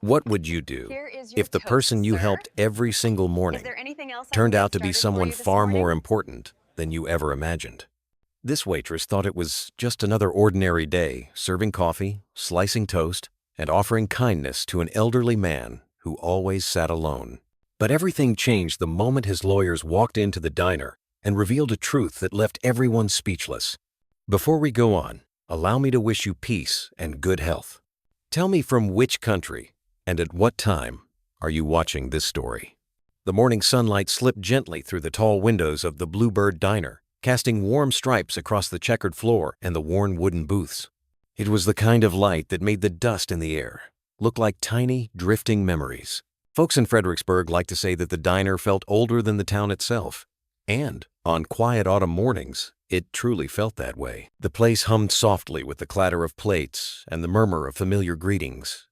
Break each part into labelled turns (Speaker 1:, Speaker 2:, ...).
Speaker 1: What would you do
Speaker 2: Here is your
Speaker 1: if the person
Speaker 2: toast,
Speaker 1: you
Speaker 2: sir.
Speaker 1: helped every single
Speaker 2: Is
Speaker 1: morning
Speaker 2: there anything else I can
Speaker 1: turned
Speaker 2: get
Speaker 1: out to be
Speaker 2: started for
Speaker 1: someone
Speaker 2: you this
Speaker 1: far
Speaker 2: morning?
Speaker 1: more important than you ever imagined? This waitress thought it was just another ordinary day, serving coffee, slicing toast, and offering kindness to an elderly man who always sat alone. But everything changed the moment his lawyers walked into the diner and revealed a truth that left everyone speechless. Before we go on, allow me to wish you peace and good health. Tell me from which country and at what time are you watching this story? The morning sunlight slipped gently through the tall windows of the Bluebird Diner, casting warm stripes across the checkered floor and the worn wooden booths. It was the kind of light that made the dust in the air look like tiny, drifting memories. Folks in Fredericksburg like to say that the diner felt older than the town itself. And on quiet autumn mornings, it truly felt that way. The place hummed softly with the clatter of plates and the murmur of familiar greetings,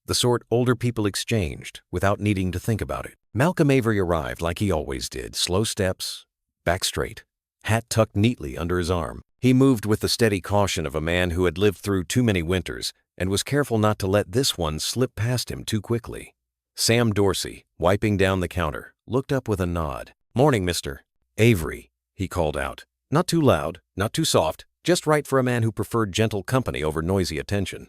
Speaker 1: the sort older people exchanged without needing to think about it. Malcolm Avery arrived like he always did, slow steps, back straight, hat tucked neatly under his arm. He moved with the steady caution of a man who had lived through too many winters and was careful not to let this one slip past him too quickly. Sam Dorsey, wiping down the counter, looked up with a nod. "Morning, Mr. Avery," he called out. Not too loud, not too soft, just right for a man who preferred gentle company over noisy attention.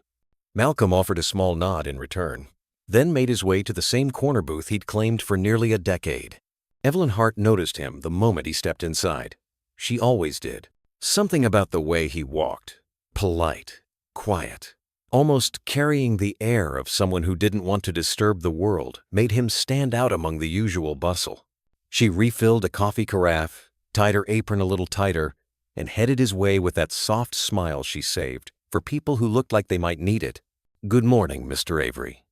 Speaker 1: Malcolm offered a small nod in return, then made his way to the same corner booth he'd claimed for nearly a decade. Evelyn Hart noticed him the moment he stepped inside. She always did. Something about the way he walked, polite, quiet, almost carrying the air of someone who didn't want to disturb the world, made him stand out among the usual bustle. She refilled a coffee carafe, tied her apron a little tighter, and headed his way with that soft smile she saved for people who looked like they might need it. "Good morning, Mr. Avery,"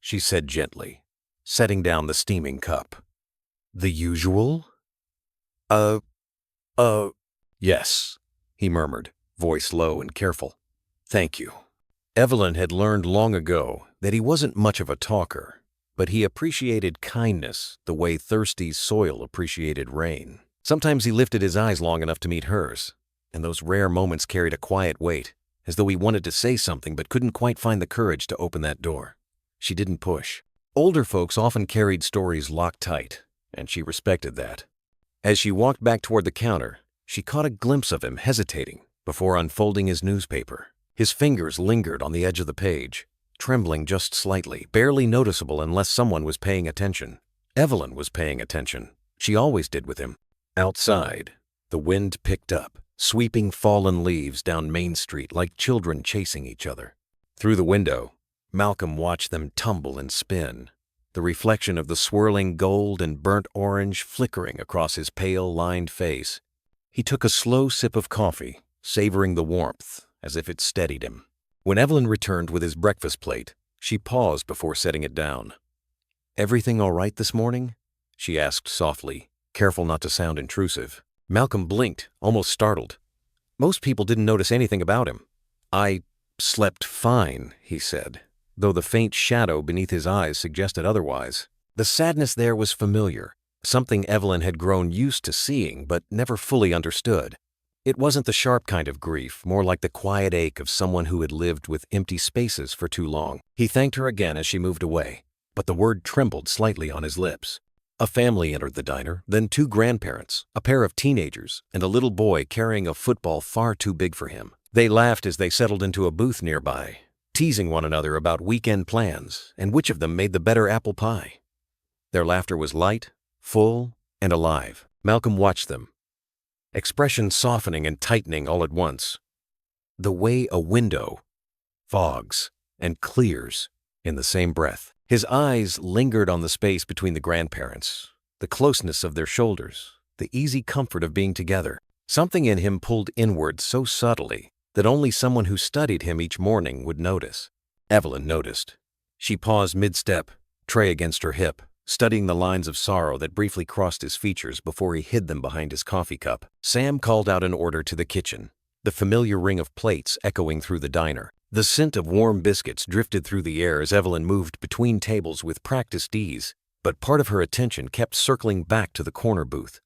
Speaker 1: she said gently, setting down the steaming cup. "The usual?" Uh, yes," he murmured, voice low and careful. "Thank you." Evelyn had learned long ago that he wasn't much of a talker, but he appreciated kindness the way thirsty soil appreciated rain. Sometimes he lifted his eyes long enough to meet hers, and those rare moments carried a quiet weight, as though he wanted to say something but couldn't quite find the courage to open that door. She didn't push. Older folks often carried stories locked tight, and she respected that. As she walked back toward the counter, she caught a glimpse of him hesitating before unfolding his newspaper. His fingers lingered on the edge of the page, trembling just slightly, barely noticeable unless someone was paying attention. Evelyn was paying attention. She always did with him. Outside, the wind picked up, sweeping fallen leaves down Main Street like children chasing each other. Through the window, Malcolm watched them tumble and spin, the reflection of the swirling gold and burnt orange flickering across his pale, lined face. He took a slow sip of coffee, savoring the warmth as if it steadied him. When Evelyn returned with his breakfast plate, she paused before setting it down. "Everything all right this morning?" she asked softly, careful not to sound intrusive. Malcolm blinked, almost startled. Most people didn't notice anything about him. "I slept fine," he said, though the faint shadow beneath his eyes suggested otherwise. The sadness there was familiar, something Evelyn had grown used to seeing but never fully understood. It wasn't the sharp kind of grief, more like the quiet ache of someone who had lived with empty spaces for too long. He thanked her again as she moved away, but the word trembled slightly on his lips. A family entered the diner, then two grandparents, a pair of teenagers, and a little boy carrying a football far too big for him. They laughed as they settled into a booth nearby, teasing one another about weekend plans and which of them made the better apple pie. Their laughter was light, full, and alive. Malcolm watched them, expression softening and tightening all at once, the way a window fogs and clears in the same breath. His eyes lingered on the space between the grandparents, the closeness of their shoulders, the easy comfort of being together. Something in him pulled inward so subtly that only someone who studied him each morning would notice. Evelyn noticed. She paused mid-step, tray against her hip, studying the lines of sorrow that briefly crossed his features before he hid them behind his coffee cup. Sam called out an order to the kitchen, the familiar ring of plates echoing through the diner. The scent of warm biscuits drifted through the air as Evelyn moved between tables with practiced ease, but part of her attention kept circling back to the corner booth.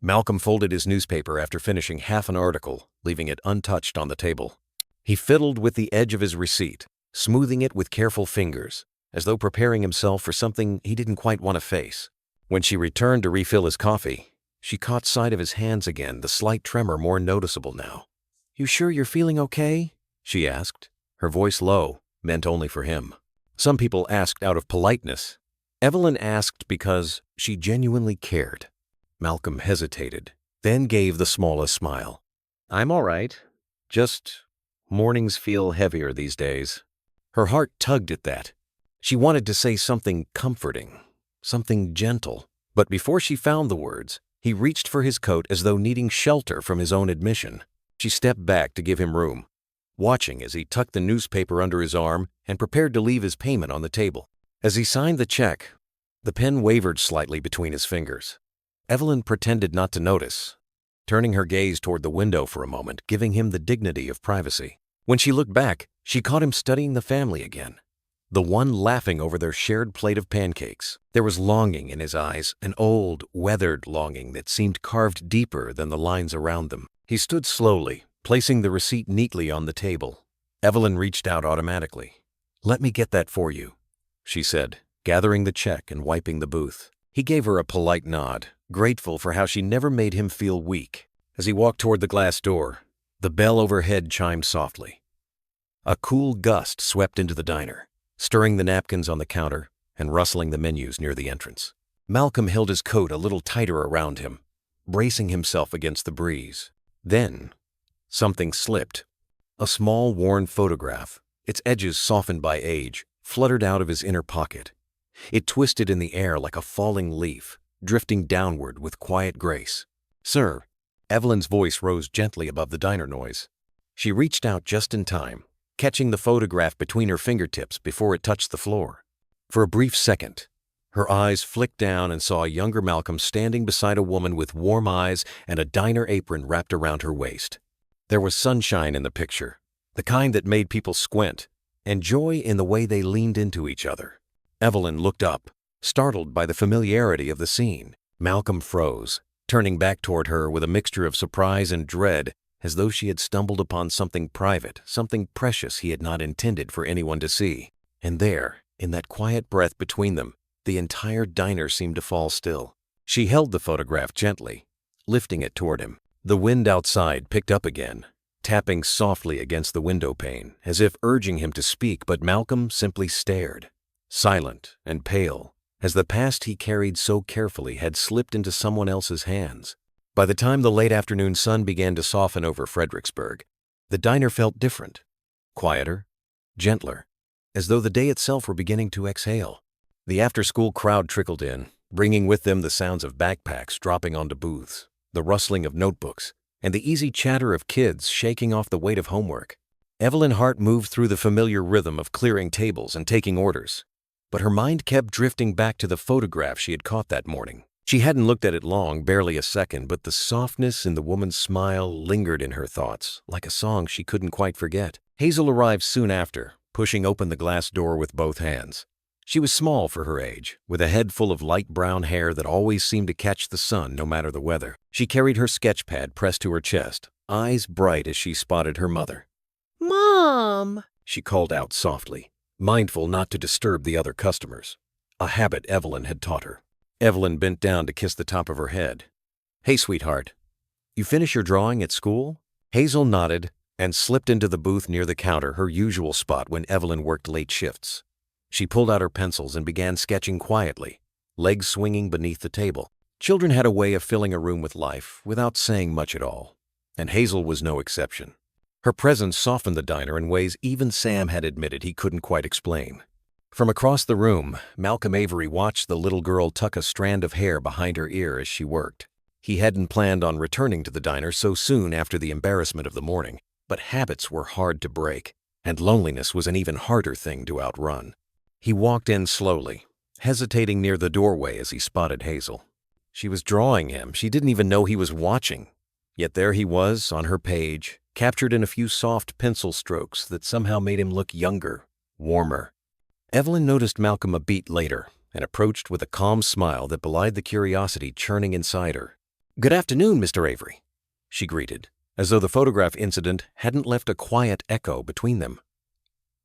Speaker 1: Malcolm folded his newspaper after finishing half an article, leaving it untouched on the table. He fiddled with the edge of his receipt, smoothing it with careful fingers, as though preparing himself for something he didn't quite want to face. When she returned to refill his coffee, she caught sight of his hands again, the slight tremor more noticeable now. "You sure you're feeling okay?" she asked, her voice low, meant only for him. Some people asked out of politeness. Evelyn asked because she genuinely cared. Malcolm hesitated, then gave the smallest smile. "I'm all right. Just mornings feel heavier these days." Her heart tugged at that. She wanted to say something comforting, something gentle, but before she found the words, he reached for his coat as though needing shelter from his own admission. She stepped back to give him room, watching as he tucked the newspaper under his arm and prepared to leave his payment on the table. As he signed the check, the pen wavered slightly between his fingers. Evelyn pretended not to notice, turning her gaze toward the window for a moment, giving him the dignity of privacy. When she looked back, she caught him studying the family again, the one laughing over their shared plate of pancakes. There was longing in his eyes, an old, weathered longing that seemed carved deeper than the lines around them. He stood slowly, placing the receipt neatly on the table. Evelyn reached out automatically. "Let me get that for you," she said, gathering the check and wiping the booth. He gave her a polite nod, grateful for how she never made him feel weak. As he walked toward the glass door, the bell overhead chimed softly. A cool gust swept into the diner, stirring the napkins on the counter and rustling the menus near the entrance. Malcolm held his coat a little tighter around him, bracing himself against the breeze. Then, something slipped. A small, worn photograph, its edges softened by age, fluttered out of his inner pocket. It twisted in the air like a falling leaf, drifting downward with quiet grace. "Sir," Evelyn's voice rose gently above the diner noise. She reached out just in time, catching the photograph between her fingertips before it touched the floor. For a brief second, her eyes flicked down and saw a younger Malcolm standing beside a woman with warm eyes and a diner apron wrapped around her waist. There was sunshine in the picture, the kind that made people squint, and joy in the way they leaned into each other. Evelyn looked up, startled by the familiarity of the scene. Malcolm froze, turning back toward her with a mixture of surprise and dread, as though she had stumbled upon something private, something precious he had not intended for anyone to see. And there, in that quiet breath between them, the entire diner seemed to fall still. She held the photograph gently, lifting it toward him. The wind outside picked up again, tapping softly against the window pane, as if urging him to speak, but Malcolm simply stared, silent and pale, as the past he carried so carefully had slipped into someone else's hands. By the time the late afternoon sun began to soften over Fredericksburg, the diner felt different, quieter, gentler, as though the day itself were beginning to exhale. The after-school crowd trickled in, bringing with them the sounds of backpacks dropping onto booths, the rustling of notebooks, and the easy chatter of kids shaking off the weight of homework. Evelyn Hart moved through the familiar rhythm of clearing tables and taking orders, but her mind kept drifting back to the photograph she had caught that morning. She hadn't looked at it long, barely a second, but the softness in the woman's smile lingered in her thoughts, like a song she couldn't quite forget. Hazel arrived soon after, pushing open the glass door with both hands. She was small for her age, with a head full of light brown hair that always seemed to catch the sun no matter the weather. She carried her sketch pad pressed to her chest, eyes bright as she spotted her mother. "Mom!" she called out softly, mindful not to disturb the other customers, a habit Evelyn had taught her. Evelyn bent down to kiss the top of her head. "Hey, sweetheart, you finish your drawing at school?" Hazel nodded and slipped into the booth near the counter, her usual spot when Evelyn worked late shifts. She pulled out her pencils and began sketching quietly, legs swinging beneath the table. Children had a way of filling a room with life without saying much at all, and Hazel was no exception. Her presence softened the diner in ways even Sam had admitted he couldn't quite explain. From across the room, Malcolm Avery watched the little girl tuck a strand of hair behind her ear as she worked. He hadn't planned on returning to the diner so soon after the embarrassment of the morning, but habits were hard to break, and loneliness was an even harder thing to outrun. He walked in slowly, hesitating near the doorway as he spotted Hazel. She was drawing him. She didn't even know he was watching. Yet there he was, on her page, captured in a few soft pencil strokes that somehow made him look younger, warmer. Evelyn noticed Malcolm a beat later and approached with a calm smile that belied the curiosity churning inside her. "Good afternoon, Mr. Avery," she greeted, as though the photograph incident hadn't left a quiet echo between them.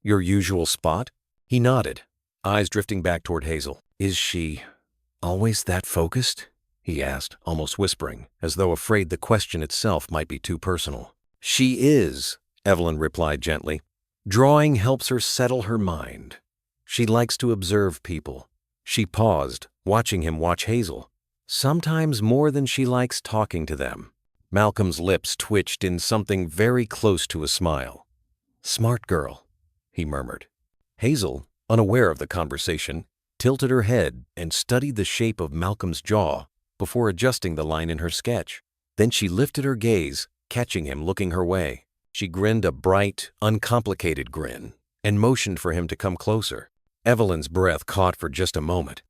Speaker 1: "Your usual spot?" He nodded, eyes drifting back toward Hazel. "Is she always that focused?" he asked, almost whispering, as though afraid the question itself might be too personal. "She is," Evelyn replied gently. "Drawing helps her settle her mind. She likes to observe people." She paused, watching him watch Hazel. "Sometimes more than she likes talking to them." Malcolm's lips twitched in something very close to a smile. "Smart girl," he murmured. Hazel, unaware of the conversation, tilted her head and studied the shape of Malcolm's jaw before adjusting the line in her sketch. Then she lifted her gaze, catching him looking her way. She grinned a bright, uncomplicated grin and motioned for him to come closer. Evelyn's breath caught for just a moment.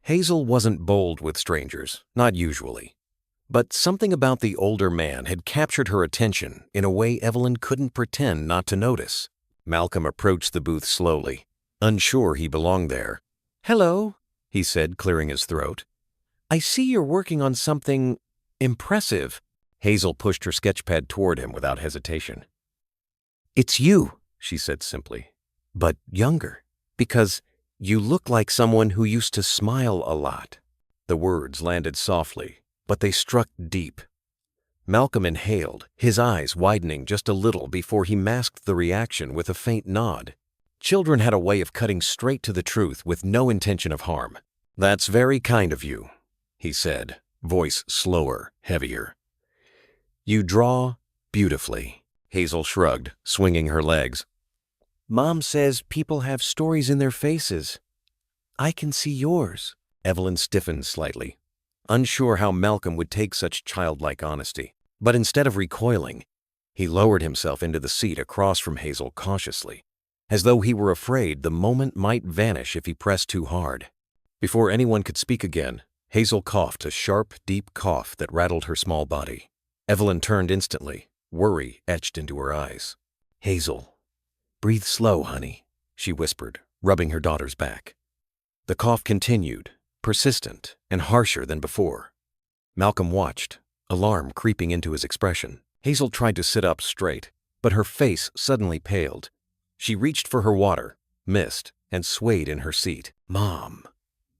Speaker 1: Hazel wasn't bold with strangers, not usually. But something about the older man had captured her attention in a way Evelyn couldn't pretend not to notice. Malcolm approached the booth slowly, unsure he belonged there. "Hello," he said, clearing his throat. "I see you're working on something impressive." Hazel pushed her sketchpad toward him without hesitation. "It's you," she said simply, "but younger, because you look like someone who used to smile a lot." The words landed softly, but they struck deep. Malcolm inhaled, his eyes widening just a little before he masked the reaction with a faint nod. Children had a way of cutting straight to the truth with no intention of harm. "That's very kind of you," he said, voice slower, heavier. "You draw beautifully." Hazel shrugged, swinging her legs. "Mom says people have stories in their faces. I can see yours." Evelyn stiffened slightly, unsure how Malcolm would take such childlike honesty. But instead of recoiling, he lowered himself into the seat across from Hazel cautiously, as though he were afraid the moment might vanish if he pressed too hard. Before anyone could speak again, Hazel coughed a sharp, deep cough that rattled her small body. Evelyn turned instantly, worry etched into her eyes. "Hazel, breathe slow, honey," she whispered, rubbing her daughter's back. The cough continued, persistent and harsher than before. Malcolm watched, alarm creeping into his expression. Hazel tried to sit up straight, but her face suddenly paled. She reached for her water, missed, and swayed in her seat. "Mom,"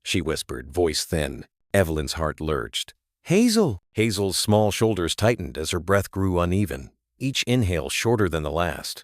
Speaker 1: she whispered, voice thin. Evelyn's heart lurched. "Hazel!" Hazel's small shoulders tightened as her breath grew uneven, each inhale shorter than the last.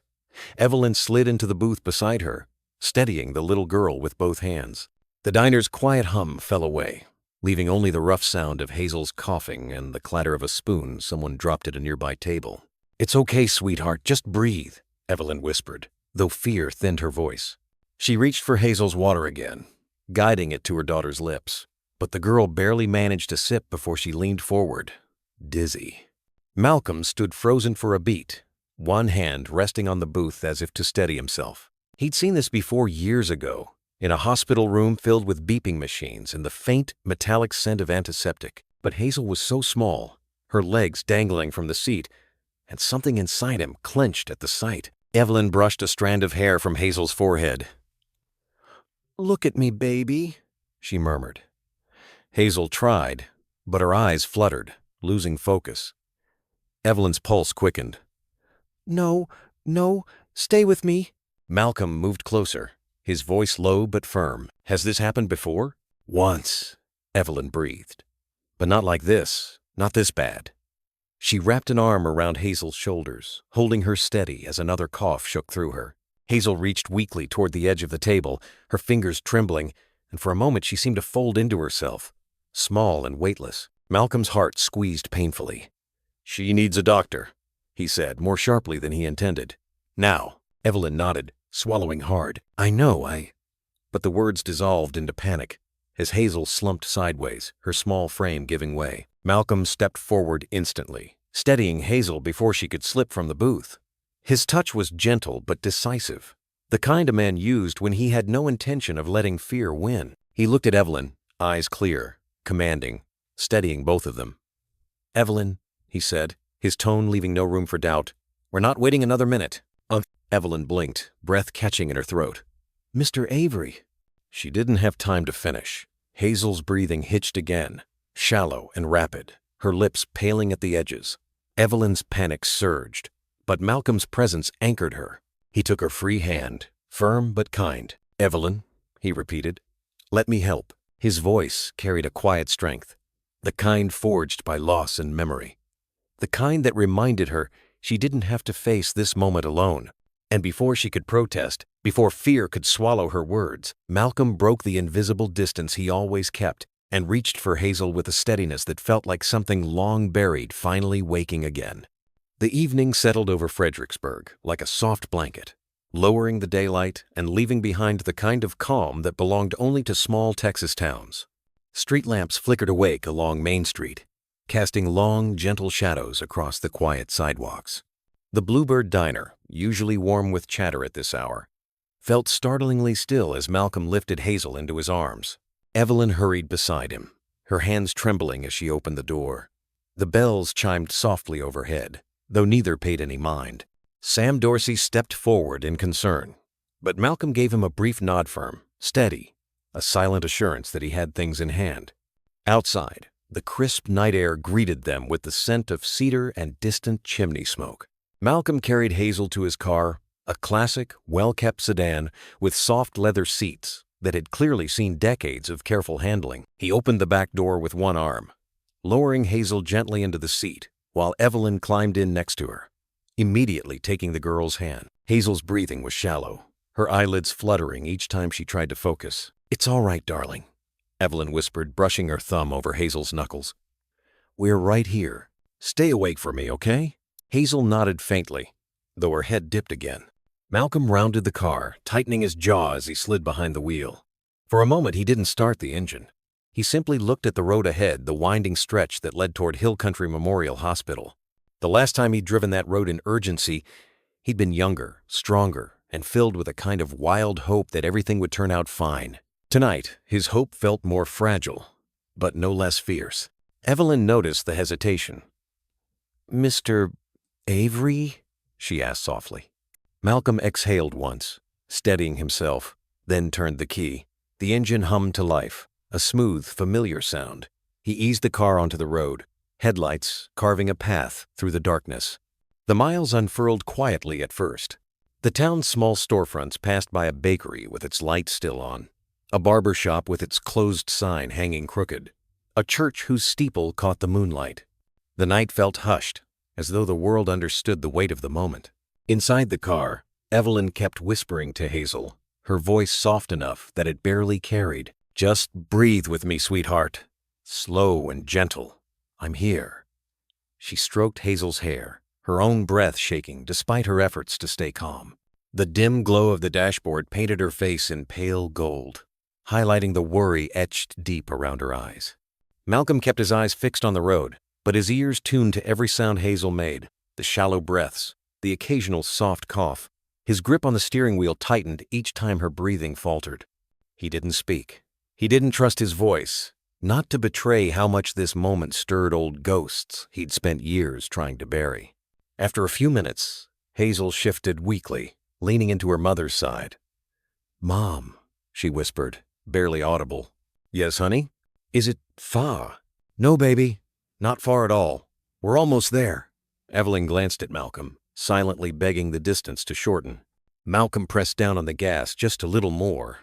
Speaker 1: Evelyn slid into the booth beside her, steadying the little girl with both hands. The diner's quiet hum fell away, leaving only the rough sound of Hazel's coughing and the clatter of a spoon someone dropped at a nearby table. "It's okay, sweetheart, just breathe," Evelyn whispered, though fear thinned her voice. She reached for Hazel's water again, guiding it to her daughter's lips. But the girl barely managed to sip before she leaned forward, dizzy. Malcolm stood frozen for a beat, one hand resting on the booth as if to steady himself. He'd seen this before years ago, in a hospital room filled with beeping machines and the faint, metallic scent of antiseptic. But Hazel was so small, her legs dangling from the seat, and something inside him clenched at the sight. Evelyn brushed a strand of hair from Hazel's forehead. "Look at me, baby," she murmured. Hazel tried, but her eyes fluttered, losing focus. Evelyn's pulse quickened. No, stay with me." Malcolm moved closer, his voice low but firm. "Has this happened before?" "Once," Evelyn breathed. "But not like this, not this bad." She wrapped an arm around Hazel's shoulders, holding her steady as another cough shook through her. Hazel reached weakly toward the edge of the table, her fingers trembling, and for a moment she seemed to fold into herself, small and weightless. Malcolm's heart squeezed painfully. "She needs a doctor," he said, more sharply than he intended. "Now." Evelyn nodded, swallowing hard. "I know, But the words dissolved into panic as Hazel slumped sideways, her small frame giving way. Malcolm stepped forward instantly, steadying Hazel before she could slip from the booth. His touch was gentle but decisive, the kind a man used when he had no intention of letting fear win. He looked at Evelyn, eyes clear, commanding, steadying both of them. "Evelyn," he said, his tone leaving no room for doubt, "we're not waiting another minute." Evelyn blinked, breath catching in her throat. "Mr. Avery." She didn't have time to finish. Hazel's breathing hitched again, shallow and rapid, her lips paling at the edges. Evelyn's panic surged, but Malcolm's presence anchored her. He took her free hand, firm but kind. "Evelyn," he repeated. "Let me help." His voice carried a quiet strength, the kind forged by loss and memory, the kind that reminded her she didn't have to face this moment alone. And before she could protest, before fear could swallow her words, Malcolm broke the invisible distance he always kept and reached for Hazel with a steadiness that felt like something long buried finally waking again. The evening settled over Fredericksburg like a soft blanket, lowering the daylight and leaving behind the kind of calm that belonged only to small Texas towns. Street lamps flickered awake along Main Street, casting long, gentle shadows across the quiet sidewalks. The Bluebird Diner, usually warm with chatter at this hour, felt startlingly still as Malcolm lifted Hazel into his arms. Evelyn hurried beside him, her hands trembling as she opened the door. The bells chimed softly overhead, though neither paid any mind. Sam Dorsey stepped forward in concern, but Malcolm gave him a brief nod firm, steady, a silent assurance that he had things in hand. Outside, the crisp night air greeted them with the scent of cedar and distant chimney smoke. Malcolm carried Hazel to his car, a classic, well-kept sedan with soft leather seats that had clearly seen decades of careful handling. He opened the back door with one arm, lowering Hazel gently into the seat, while Evelyn climbed in next to her, immediately taking the girl's hand. Hazel's breathing was shallow, her eyelids fluttering each time she tried to focus. "It's all right, darling," Evelyn whispered, brushing her thumb over Hazel's knuckles. "We're right here. Stay awake for me, okay?" Hazel nodded faintly, though her head dipped again. Malcolm rounded the car, tightening his jaw as he slid behind the wheel. For a moment, he didn't start the engine. He simply looked at the road ahead, the winding stretch that led toward Hill Country Memorial Hospital. The last time he'd driven that road in urgency, he'd been younger, stronger, and filled with a kind of wild hope that everything would turn out fine. Tonight, his hope felt more fragile, but no less fierce. Evelyn noticed the hesitation. "Mr. Avery?" she asked softly. Malcolm exhaled once, steadying himself, then turned the key. The engine hummed to life, a smooth, familiar sound. He eased the car onto the road, headlights carving a path through the darkness. The miles unfurled quietly at first. The town's small storefronts passed by a bakery with its lights still on, a barber shop with its closed sign hanging crooked, a church whose steeple caught the moonlight. The night felt hushed, as though the world understood the weight of the moment. Inside the car, Evelyn kept whispering to Hazel, her voice soft enough that it barely carried. "Just breathe with me, sweetheart. Slow and gentle. I'm here." She stroked Hazel's hair, her own breath shaking despite her efforts to stay calm. The dim glow of the dashboard painted her face in pale gold, highlighting the worry etched deep around her eyes. Malcolm kept his eyes fixed on the road, but his ears tuned to every sound Hazel made, the shallow breaths, the occasional soft cough. His grip on the steering wheel tightened each time her breathing faltered. He didn't speak. He didn't trust his voice, not to betray how much this moment stirred old ghosts he'd spent years trying to bury. After a few minutes, Hazel shifted weakly, leaning into her mother's side. "Mom," she whispered, barely audible. "Yes, honey? Is it far?" "No, baby. Not far at all. We're almost there." Evelyn glanced at Malcolm, silently begging the distance to shorten. Malcolm pressed down on the gas just a little more.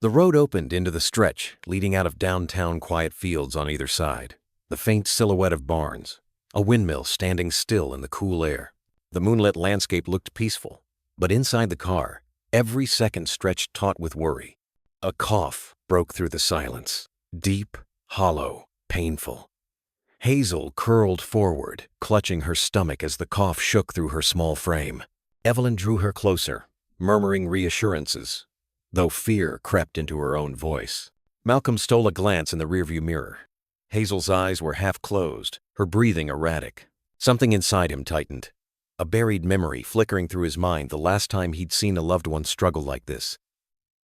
Speaker 1: The road opened into the stretch leading out of downtown quiet fields on either side, the faint silhouette of barns, a windmill standing still in the cool air. The moonlit landscape looked peaceful, but inside the car, every second stretched taut with worry. A cough broke through the silence, deep, hollow, painful. Hazel curled forward, clutching her stomach as the cough shook through her small frame. Evelyn drew her closer, murmuring reassurances, though fear crept into her own voice. Malcolm stole a glance in the rearview mirror. Hazel's eyes were half closed, her breathing erratic. Something inside him tightened, a buried memory flickering through his mind the last time he'd seen a loved one struggle like this.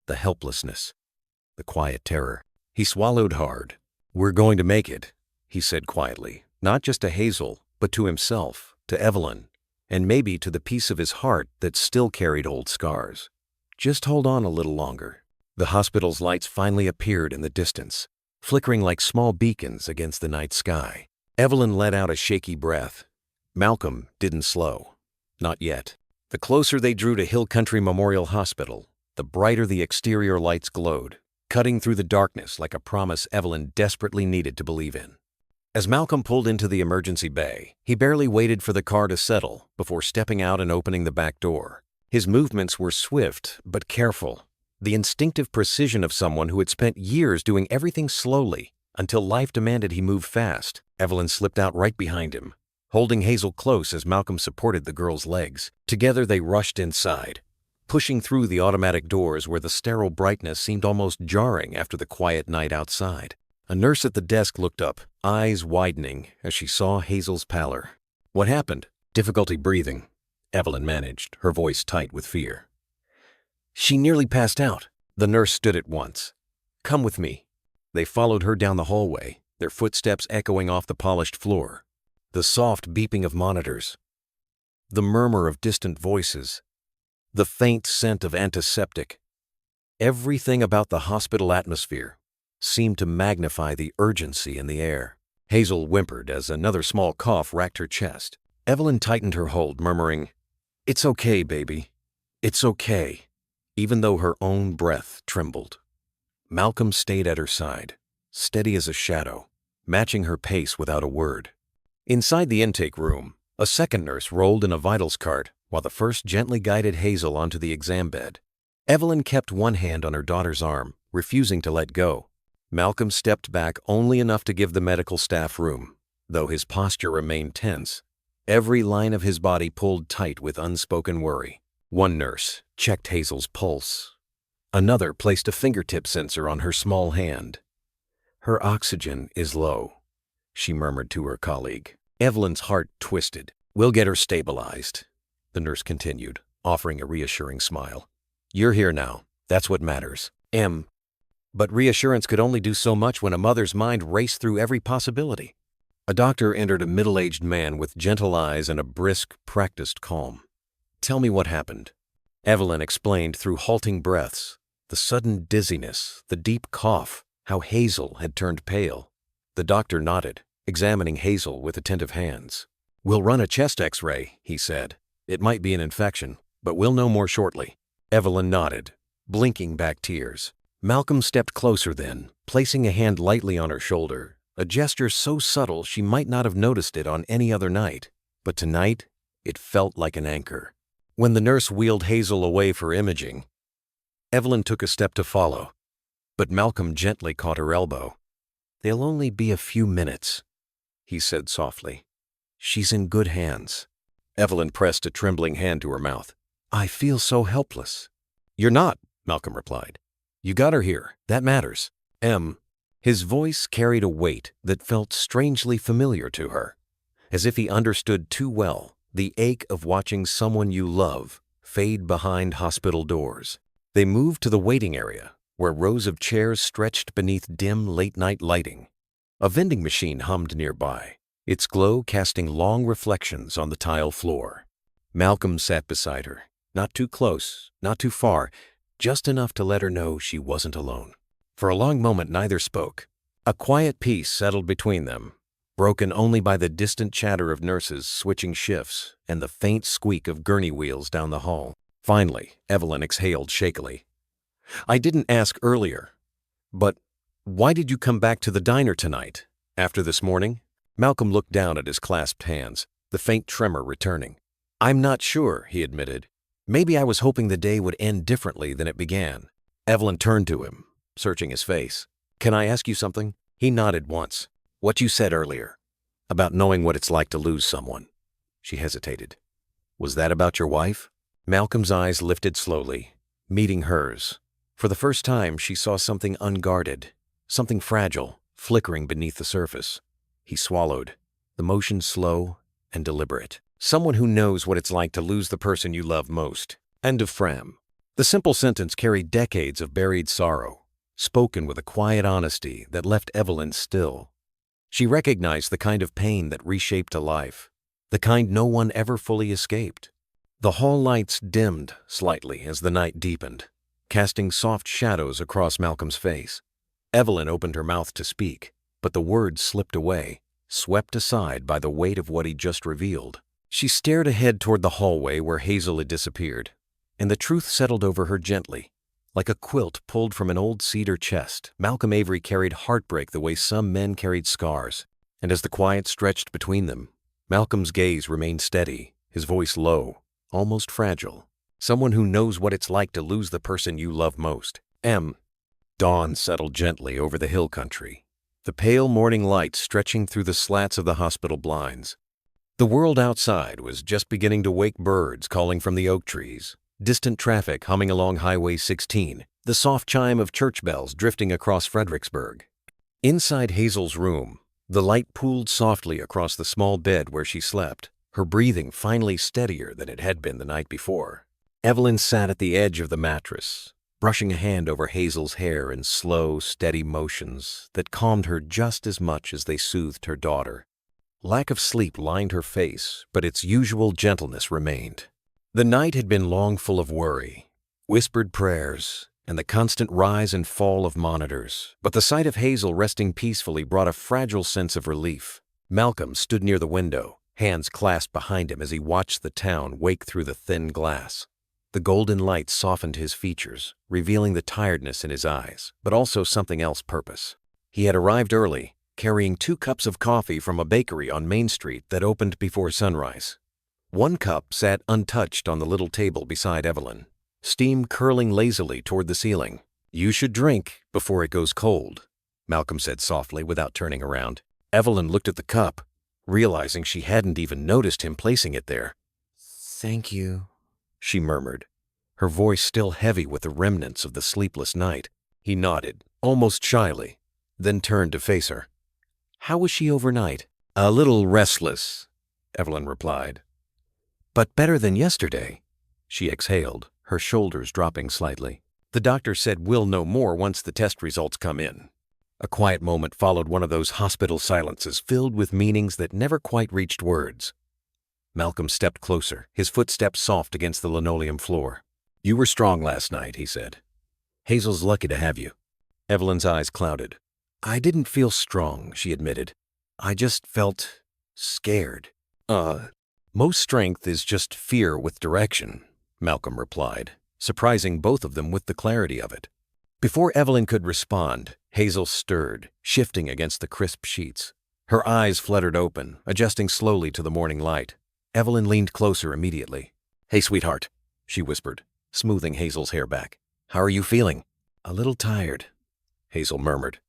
Speaker 1: The helplessness, the quiet terror. He swallowed hard. "We're going to make it," he said quietly, not just to Hazel, but to himself, to Evelyn, and maybe to the piece of his heart that still carried old scars. "Just hold on a little longer." The hospital's lights finally appeared in the distance, flickering like small beacons against the night sky. Evelyn let out a shaky breath. Malcolm didn't slow. Not yet. The closer they drew to Hill Country Memorial Hospital, the brighter the exterior lights glowed, cutting through the darkness like a promise Evelyn desperately needed to believe in. As Malcolm pulled into the emergency bay, he barely waited for the car to settle before stepping out and opening the back door. His movements were swift but careful, the instinctive precision of someone who had spent years doing everything slowly until life demanded he move fast. Evelyn slipped out right behind him, holding Hazel close as Malcolm supported the girl's legs. Together they rushed inside, pushing through the automatic doors where the sterile brightness seemed almost jarring after the quiet night outside. A nurse at the desk looked up, eyes widening as she saw Hazel's pallor. "What happened?" "Difficulty breathing," Evelyn managed, her voice tight with fear. "She nearly passed out." The nurse stood at once. "Come with me." They followed her down the hallway, their footsteps echoing off the polished floor. The soft beeping of monitors, the murmur of distant voices, the faint scent of antiseptic. Everything about the hospital atmosphere seemed to magnify the urgency in the air. Hazel whimpered as another small cough racked her chest. Evelyn tightened her hold, murmuring, "It's okay, baby. It's okay," even though her own breath trembled. Malcolm stayed at her side, steady as a shadow, matching her pace without a word. Inside the intake room, a second nurse rolled in a vitals cart while the first gently guided Hazel onto the exam bed. Evelyn kept one hand on her daughter's arm, refusing to let go. Malcolm stepped back only enough to give the medical staff room, though his posture remained tense, every line of his body pulled tight with unspoken worry. One nurse checked Hazel's pulse. Another placed a fingertip sensor on her small hand. "Her oxygen is low," she murmured to her colleague. Evelyn's heart twisted. "We'll get her stabilized," the nurse continued, offering a reassuring smile. "You're here now. That's what matters." But reassurance could only do so much when a mother's mind raced through every possibility. A doctor entered, a middle-aged man with gentle eyes and a brisk, practiced calm. "Tell me what happened." Evelyn explained through halting breaths, the sudden dizziness, the deep cough, how Hazel had turned pale. The doctor nodded, examining Hazel with attentive hands. "We'll run a chest X-ray," he said. "It might be an infection, but we'll know more shortly." Evelyn nodded, blinking back tears. Malcolm stepped closer then, placing a hand lightly on her shoulder, a gesture so subtle she might not have noticed it on any other night. But tonight, it felt like an anchor. When the nurse wheeled Hazel away for imaging, Evelyn took a step to follow, but Malcolm gently caught her elbow. "They'll only be a few minutes," he said softly. "She's in good hands." Evelyn pressed a trembling hand to her mouth. "I feel so helpless." "You're not," Malcolm replied. "You got her here. That matters." His voice carried a weight that felt strangely familiar to her, as if he understood too well the ache of watching someone you love fade behind hospital doors. They moved to the waiting area, where rows of chairs stretched beneath dim late-night lighting. A vending machine hummed nearby, its glow casting long reflections on the tile floor. Malcolm sat beside her, not too close, not too far, just enough to let her know she wasn't alone. For a long moment neither spoke. A quiet peace settled between them, broken only by the distant chatter of nurses switching shifts and the faint squeak of gurney wheels down the hall. Finally, Evelyn exhaled shakily. "I didn't ask earlier, but why did you come back to the diner tonight, after this morning?" Malcolm looked down at his clasped hands, the faint tremor returning. "I'm not sure," he admitted. "Maybe I was hoping the day would end differently than it began." Evelyn turned to him, searching his face. "Can I ask you something?" He nodded once. "What you said earlier, about knowing what it's like to lose someone." She hesitated. "Was that about your wife?" Malcolm's eyes lifted slowly, meeting hers. For the first time, she saw something unguarded, something fragile, flickering beneath the surface. He swallowed, the motion slow and deliberate. "Someone who knows what it's like to lose the person you love most." End of Fram. The simple sentence carried decades of buried sorrow, spoken with a quiet honesty that left Evelyn still. She recognized the kind of pain that reshaped a life, the kind no one ever fully escaped. The hall lights dimmed slightly as the night deepened, casting soft shadows across Malcolm's face. Evelyn opened her mouth to speak, but the words slipped away, swept aside by the weight of what he'd just revealed. She stared ahead toward the hallway where Hazel had disappeared, and the truth settled over her gently. Like a quilt pulled from an old cedar chest, Malcolm Avery carried heartbreak the way some men carried scars. And as the quiet stretched between them, Malcolm's gaze remained steady, his voice low, almost fragile. Someone who knows what it's like to lose the person you love most. Dawn settled gently over the hill country, the pale morning light stretching through the slats of the hospital blinds. The world outside was just beginning to wake, birds calling from the oak trees, distant traffic humming along Highway 16, the soft chime of church bells drifting across Fredericksburg. Inside Hazel's room, the light pooled softly across the small bed where she slept, her breathing finally steadier than it had been the night before. Evelyn sat at the edge of the mattress, brushing a hand over Hazel's hair in slow, steady motions that calmed her just as much as they soothed her daughter. Lack of sleep lined her face, but its usual gentleness remained. The night had been long full of worry, whispered prayers, and the constant rise and fall of monitors, but the sight of Hazel resting peacefully brought a fragile sense of relief. Malcolm stood near the window, hands clasped behind him as he watched the town wake through the thin glass. The golden light softened his features, revealing the tiredness in his eyes, but also something else: purpose. He had arrived early, carrying 2 cups of coffee from a bakery on Main Street that opened before sunrise. One cup sat untouched on the little table beside Evelyn, steam curling lazily toward the ceiling. "You should drink before it goes cold," Malcolm said softly without turning around. Evelyn looked at the cup, realizing she hadn't even noticed him placing it there. "Thank you," she murmured, her voice still heavy with the remnants of the sleepless night. He nodded, almost shyly, then turned to face her. "How was she overnight?" "A little restless," Evelyn replied. "But better than yesterday," she exhaled, her shoulders dropping slightly. "The doctor said we'll know more once the test results come in." A quiet moment followed one of those hospital silences filled with meanings that never quite reached words. Malcolm stepped closer, his footsteps soft against the linoleum floor. "You were strong last night," he said. "Hazel's lucky to have you." Evelyn's eyes clouded. "I didn't feel strong," she admitted. "I just felt scared." Most strength is just fear with direction," Malcolm replied, surprising both of them with the clarity of it. Before Evelyn could respond, Hazel stirred, shifting against the crisp sheets. Her eyes fluttered open, adjusting slowly to the morning light. Evelyn leaned closer immediately. "Hey, sweetheart," she whispered, smoothing Hazel's hair back. "How are you feeling?" "A little tired," Hazel murmured.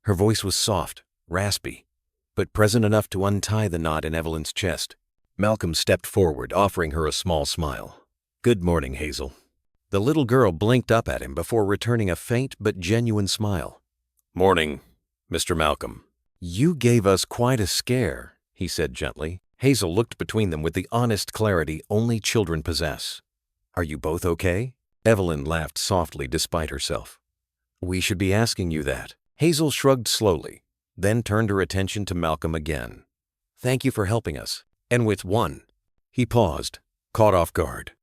Speaker 1: Her voice was soft, raspy, but present enough to untie the knot in Evelyn's chest. Malcolm stepped forward, offering her a small smile. "Good morning, Hazel." The little girl blinked up at him before returning a faint but genuine smile. "Morning, Mr. Malcolm." "You gave us quite a scare," he said gently. Hazel looked between them with the honest clarity only children possess. "Are you both okay?" Evelyn laughed softly despite herself. "We should be asking you that." Hazel shrugged slowly, then turned her attention to Malcolm again. "Thank you for helping us. And with one." He paused, caught off guard.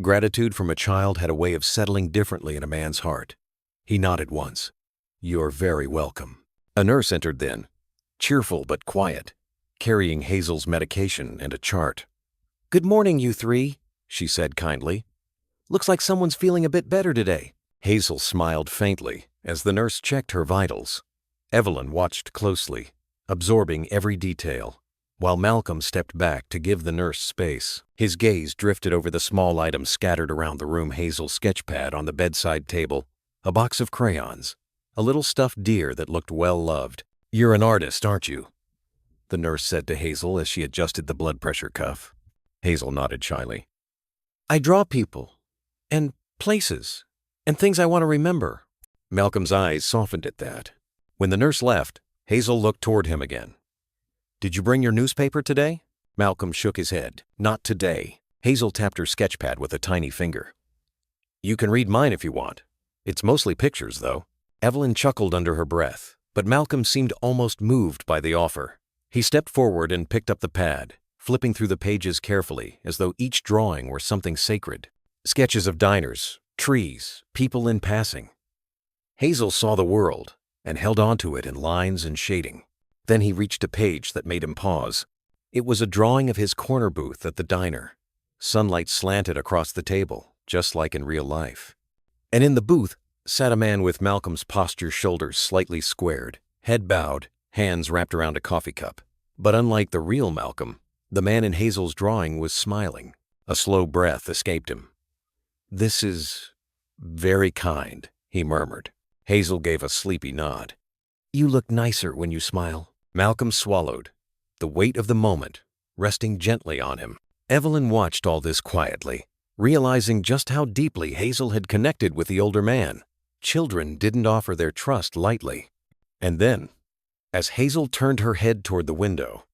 Speaker 1: Gratitude from a child had a way of settling differently in a man's heart. He nodded once. "You're very welcome." A nurse entered then, cheerful but quiet, carrying Hazel's medication and a chart. "Good morning, you 3, she said kindly. "Looks like someone's feeling a bit better today." Hazel smiled faintly as the nurse checked her vitals. Evelyn watched closely, absorbing every detail, while Malcolm stepped back to give the nurse space. His gaze drifted over the small items scattered around the room: Hazel's sketchpad on the bedside table, a box of crayons, a little stuffed deer that looked well loved. "You're an artist, aren't you?" the nurse said to Hazel as she adjusted the blood pressure cuff. Hazel nodded shyly. "I draw people, and places, and things I want to remember." Malcolm's eyes softened at that. When the nurse left, Hazel looked toward him again. "Did you bring your newspaper today?" Malcolm shook his head. "Not today." Hazel tapped her sketchpad with a tiny finger. "You can read mine if you want. It's mostly pictures, though." Evelyn chuckled under her breath, but Malcolm seemed almost moved by the offer. He stepped forward and picked up the pad, flipping through the pages carefully, as though each drawing were something sacred. Sketches of diners, trees, people in passing. Hazel saw the world and held onto it in lines and shading. Then he reached a page that made him pause. It was a drawing of his corner booth at the diner. Sunlight slanted across the table, just like in real life. And in the booth, sat a man with Malcolm's posture, shoulders slightly squared, head bowed, hands wrapped around a coffee cup. But unlike the real Malcolm, the man in Hazel's drawing was smiling. A slow breath escaped him. "This is very kind," he murmured. Hazel gave a sleepy nod. "You look nicer when you smile." Malcolm swallowed, the weight of the moment resting gently on him. Evelyn watched all this quietly, realizing just how deeply Hazel had connected with the older man. Children didn't offer their trust lightly. And then, as Hazel turned her head toward the window,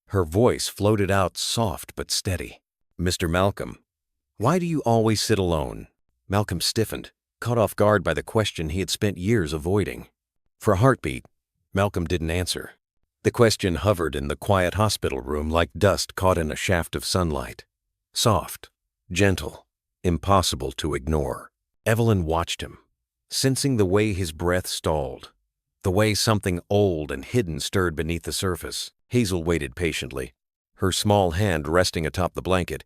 Speaker 1: her voice floated out soft but steady. "Mr. Malcolm, why do you always sit alone?" Malcolm stiffened, caught off guard by the question he had spent years avoiding. For a heartbeat, Malcolm didn't answer. The question hovered in the quiet hospital room like dust caught in a shaft of sunlight. Soft, gentle, impossible to ignore. Evelyn watched him, sensing the way his breath stalled, the way something old and hidden stirred beneath the surface. Hazel waited patiently, her small hand resting atop the blanket,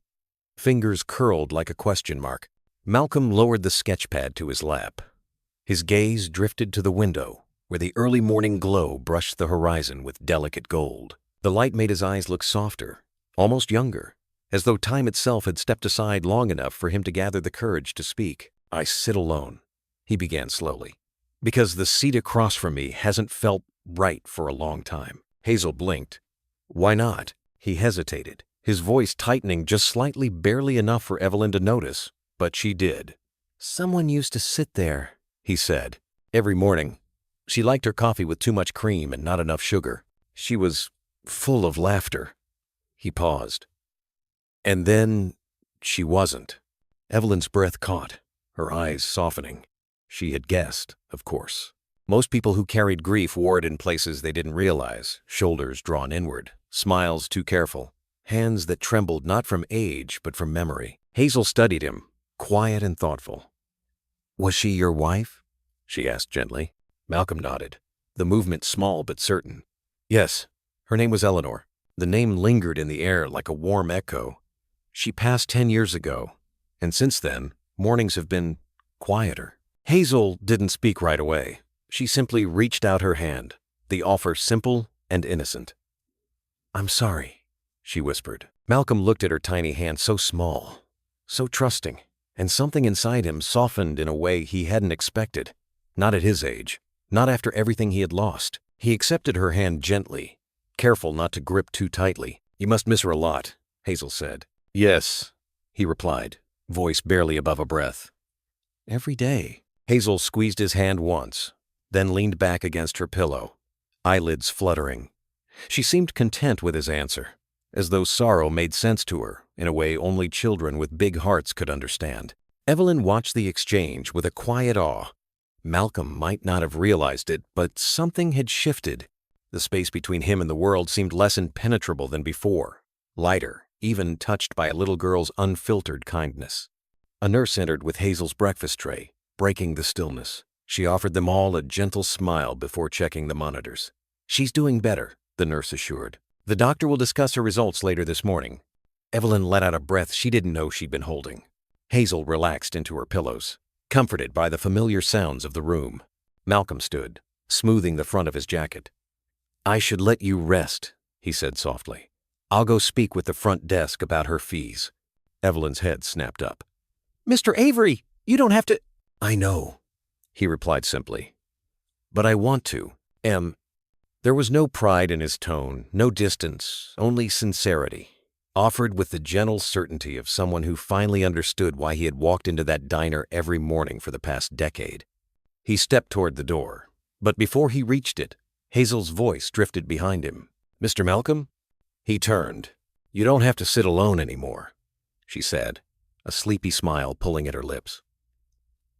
Speaker 1: fingers curled like a question mark. Malcolm lowered the sketchpad to his lap. His gaze drifted to the window, where the early morning glow brushed the horizon with delicate gold. The light made his eyes look softer, almost younger, as though time itself had stepped aside long enough for him to gather the courage to speak. "I sit alone," he began slowly, "because the seat across from me hasn't felt right for a long time." Hazel blinked. "Why not?" He hesitated, his voice tightening just slightly, barely enough for Evelyn to notice, but she did. "Someone used to sit there," he said, "every morning. She liked her coffee with too much cream and not enough sugar. She was full of laughter." He paused. "And then she wasn't." Evelyn's breath caught, her eyes softening. She had guessed, of course. Most people who carried grief wore it in places they didn't realize, shoulders drawn inward, smiles too careful, hands that trembled not from age but from memory. Hazel studied him, quiet and thoughtful. "Was she your wife?" she asked gently. Malcolm nodded, the movement small but certain. "Yes, her name was Eleanor." The name lingered in the air like a warm echo. "She passed 10 years ago, and since then, mornings have been quieter." Hazel didn't speak right away. She simply reached out her hand, the offer simple and innocent. "I'm sorry," she whispered. Malcolm looked at her tiny hand, so small, so trusting, and something inside him softened in a way he hadn't expected. Not at his age, not after everything he had lost. He accepted her hand gently, careful not to grip too tightly. "You must miss her a lot," Hazel said. "Yes," he replied, voice barely above a breath. "Every day." Hazel squeezed his hand once, then leaned back against her pillow, eyelids fluttering. She seemed content with his answer, as though sorrow made sense to her in a way only children with big hearts could understand. Evelyn watched the exchange with a quiet awe. Malcolm might not have realized it, but something had shifted. The space between him and the world seemed less impenetrable than before, lighter, even touched by a little girl's unfiltered kindness. A nurse entered with Hazel's breakfast tray, breaking the stillness. She offered them all a gentle smile before checking the monitors. "She's doing better," the nurse assured. "The doctor will discuss her results later this morning." Evelyn let out a breath she didn't know she'd been holding. Hazel relaxed into her pillows, comforted by the familiar sounds of the room. Malcolm stood, smoothing the front of his jacket. "I should let you rest," he said softly. "I'll go speak with the front desk about her fees." Evelyn's head snapped up. "Mr. Avery, you don't have to—" "I know," he replied simply. "But I want to. There was no pride in his tone, no distance, only sincerity, offered with the gentle certainty of someone who finally understood why he had walked into that diner every morning for the past decade. He stepped toward the door, but before he reached it, Hazel's voice drifted behind him. "Mr. Malcolm?" He turned. "You don't have to sit alone anymore," she said, a sleepy smile pulling at her lips.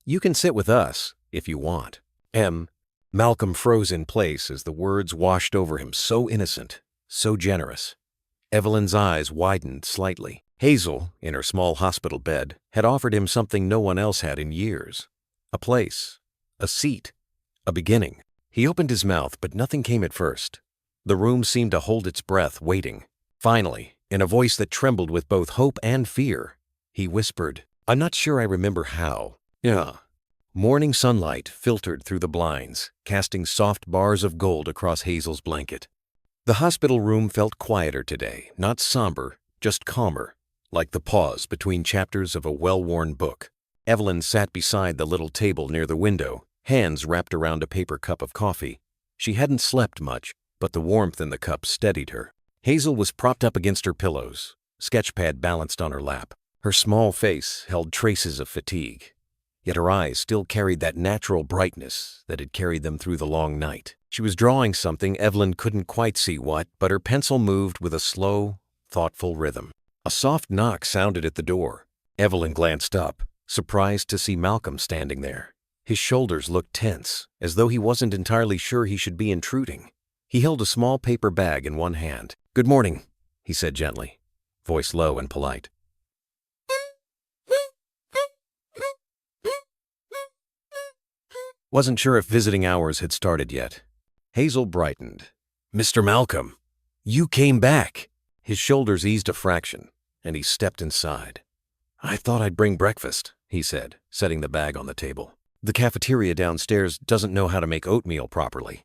Speaker 1: "You can sit with us, if you want." Malcolm froze in place as the words washed over him, so innocent, so generous. Evelyn's eyes widened slightly. Hazel, in her small hospital bed, had offered him something no one else had in years. A place, a seat, a beginning. He opened his mouth, but nothing came at first. The room seemed to hold its breath, waiting. Finally, in a voice that trembled with both hope and fear, he whispered, "I'm not sure I remember how." "Yeah, Morning sunlight filtered through the blinds, casting soft bars of gold across Hazel's blanket. The hospital room felt quieter today, not somber, just calmer, like the pause between chapters of a well-worn book. Evelyn sat beside the little table near the window, hands wrapped around a paper cup of coffee. She hadn't slept much, but the warmth in the cup steadied her. Hazel was propped up against her pillows, sketchpad balanced on her lap. Her small face held traces of fatigue, yet her eyes still carried that natural brightness that had carried them through the long night. She was drawing something, Evelyn couldn't quite see what, but her pencil moved with a slow, thoughtful rhythm. A soft knock sounded at the door. Evelyn glanced up, surprised to see Malcolm standing there. His shoulders looked tense, as though he wasn't entirely sure he should be intruding. He held a small paper bag in one hand. "Good morning," he said gently, voice low and polite. Wasn't sure if visiting hours had started yet. Hazel brightened. "Mr. Malcolm, you came back." His shoulders eased a fraction, and he stepped inside. "I thought I'd bring breakfast," he said, setting the bag on the table. "The cafeteria downstairs doesn't know how to make oatmeal properly."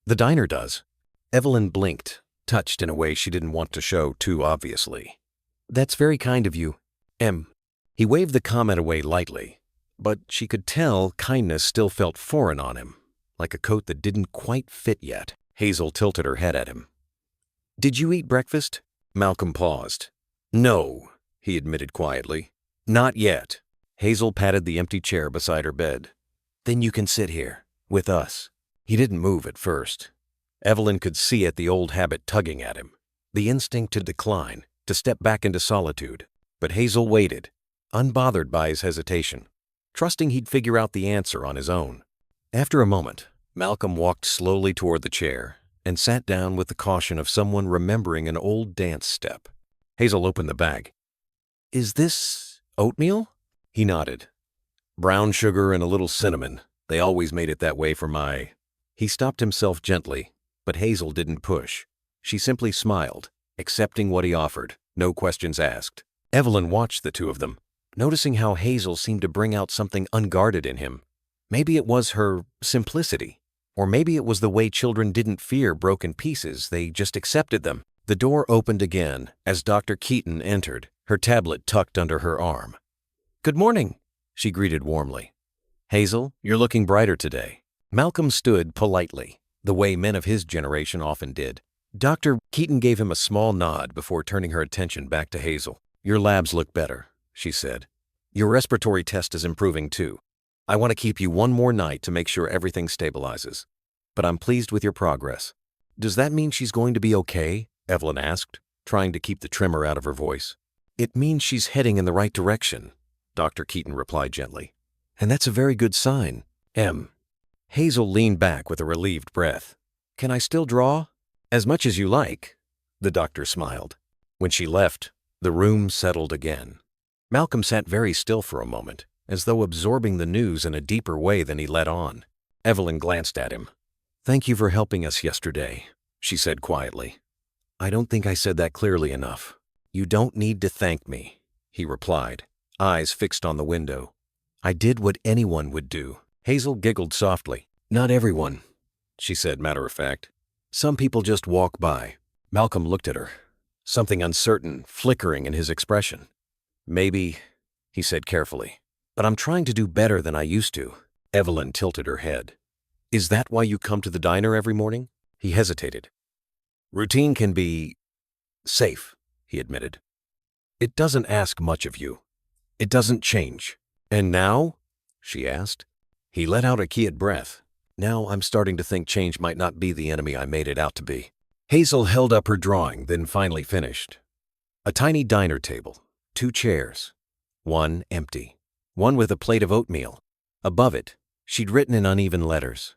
Speaker 1: "The diner does." Evelyn blinked, touched in a way she didn't want to show too obviously. "That's very kind of you, Em." He waved the comment away lightly, but she could tell kindness still felt foreign on him, like a coat that didn't quite fit yet. Hazel tilted her head at him. "Did you eat breakfast?" Malcolm paused. "No," he admitted quietly. "Not yet." Hazel patted the empty chair beside her bed. "Then you can sit here, with us." He didn't move at first. Evelyn could see it, the old habit tugging at him, the instinct to decline, to step back into solitude. But Hazel waited, unbothered by his hesitation, trusting he'd figure out the answer on his own. After a moment, Malcolm walked slowly toward the chair and sat down with the caution of someone remembering an old dance step. Hazel opened the bag. "Is this oatmeal?" He nodded. "Brown sugar and a little cinnamon. They always made it that way for my—" He stopped himself gently, but Hazel didn't push. She simply smiled, accepting what he offered, no questions asked. Evelyn watched the two of them, noticing how Hazel seemed to bring out something unguarded in him. Maybe it was her simplicity, or maybe it was the way children didn't fear broken pieces, they just accepted them. The door opened again as Dr. Keaton entered, her tablet tucked under her arm. "Good morning," she greeted warmly. "Hazel, you're looking brighter today." Malcolm stood politely, the way men of his generation often did. Dr. Keaton gave him a small nod before turning her attention back to Hazel. "Your labs look better," she said. "Your respiratory test is improving too. I want to keep you one more night to make sure everything stabilizes. But I'm pleased with your progress." "Does that mean she's going to be okay?" Evelyn asked, trying to keep the tremor out of her voice. "It means she's heading in the right direction," Dr. Keaton replied gently. "And that's a very good sign." Hazel leaned back with a relieved breath. "Can I still draw?" "As much as you like," the doctor smiled. When she left, the room settled again. Malcolm sat very still for a moment, as though absorbing the news in a deeper way than he let on. Evelyn glanced at him. "Thank you for helping us yesterday," she said quietly. "I don't think I said that clearly enough." "You don't need to thank me," he replied, eyes fixed on the window. "I did what anyone would do." Hazel giggled softly. "Not everyone," she said matter of fact. "Some people just walk by." Malcolm looked at her, something uncertain flickering in his expression. "Maybe," he said carefully, "but I'm trying to do better than I used to." Evelyn tilted her head. "Is that why you come to the diner every morning?" He hesitated. "Routine can be safe," he admitted. "It doesn't ask much of you. It doesn't change." "And now?" she asked. He let out a keyed breath. "Now I'm starting to think change might not be the enemy I made it out to be." Hazel held up her drawing, then finally finished. A tiny diner table, 2 chairs, one empty, one with a plate of oatmeal. Above it, she'd written in uneven letters,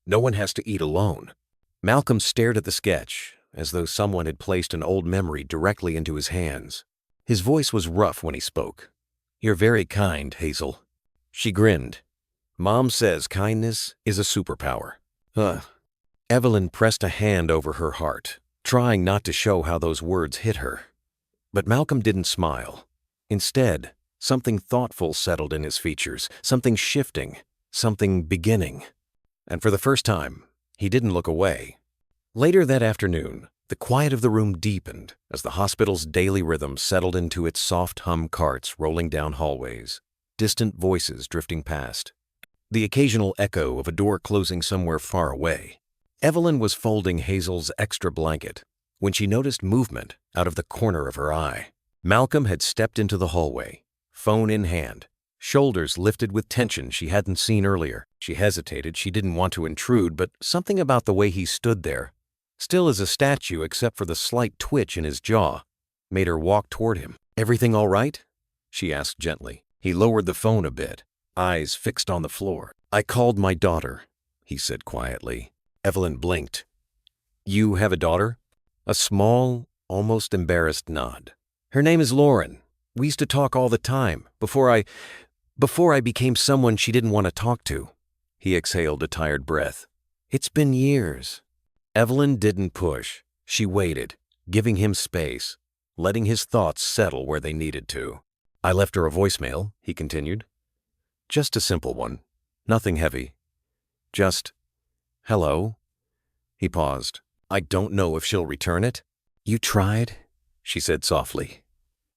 Speaker 1: "No one has to eat alone." Malcolm stared at the sketch, as though someone had placed an old memory directly into his hands. His voice was rough when he spoke. "You're very kind, Hazel." She grinned. "Mom says kindness is a superpower." Evelyn pressed a hand over her heart, trying not to show how those words hit her. But Malcolm didn't smile. Instead, something thoughtful settled in his features, something shifting, something beginning. And for the first time, he didn't look away. Later that afternoon, the quiet of the room deepened as the hospital's daily rhythm settled into its soft hum, carts rolling down hallways, distant voices drifting past, the occasional echo of a door closing somewhere far away. Evelyn was folding Hazel's extra blanket when she noticed movement out of the corner of her eye. Malcolm had stepped into the hallway, phone in hand, shoulders lifted with tension she hadn't seen earlier. She hesitated. She didn't want to intrude, but something about the way he stood there, still as a statue except for the slight twitch in his jaw, made her walk toward him. "Everything all right?" she asked gently. He lowered the phone a bit, eyes fixed on the floor. "I called my daughter," he said quietly. Evelyn blinked. "You have a daughter?" A small, almost embarrassed nod. "Her name is Lauren. We used to talk all the time, before I became someone she didn't want to talk to." He exhaled a tired breath. "It's been years." Evelyn didn't push. She waited, giving him space, letting his thoughts settle where they needed to. "I left her a voicemail," he continued. "Just a simple one. Nothing heavy. Just, 'Hello.'" He paused. "I don't know if she'll return it." "You tried," she said softly.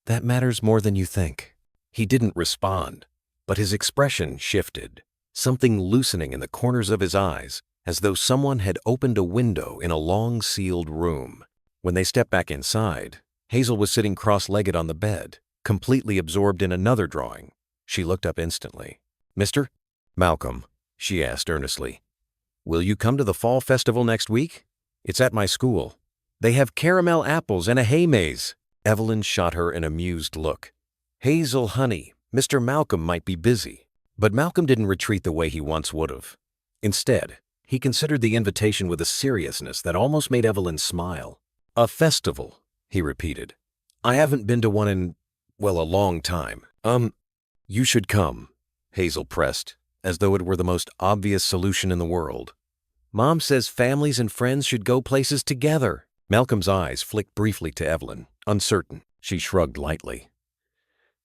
Speaker 1: "That matters more than you think." He didn't respond, but his expression shifted, something loosening in the corners of his eyes, as though someone had opened a window in a long-sealed room. When they stepped back inside, Hazel was sitting cross-legged on the bed, completely absorbed in another drawing. She looked up instantly. "Mr. Malcolm," she asked earnestly, "will you come to the fall festival next week? It's at my school. They have caramel apples and a hay maze." Evelyn shot her an amused look. "Hazel, honey, Mr. Malcolm might be busy." But Malcolm didn't retreat the way he once would have. Instead, he considered the invitation with a seriousness that almost made Evelyn smile. "A festival," he repeated. "I haven't been to one in, well, a long time." You should come," Hazel pressed, as though it were the most obvious solution in the world. "Mom says families and friends should go places together." Malcolm's eyes flicked briefly to Evelyn, uncertain. She shrugged lightly.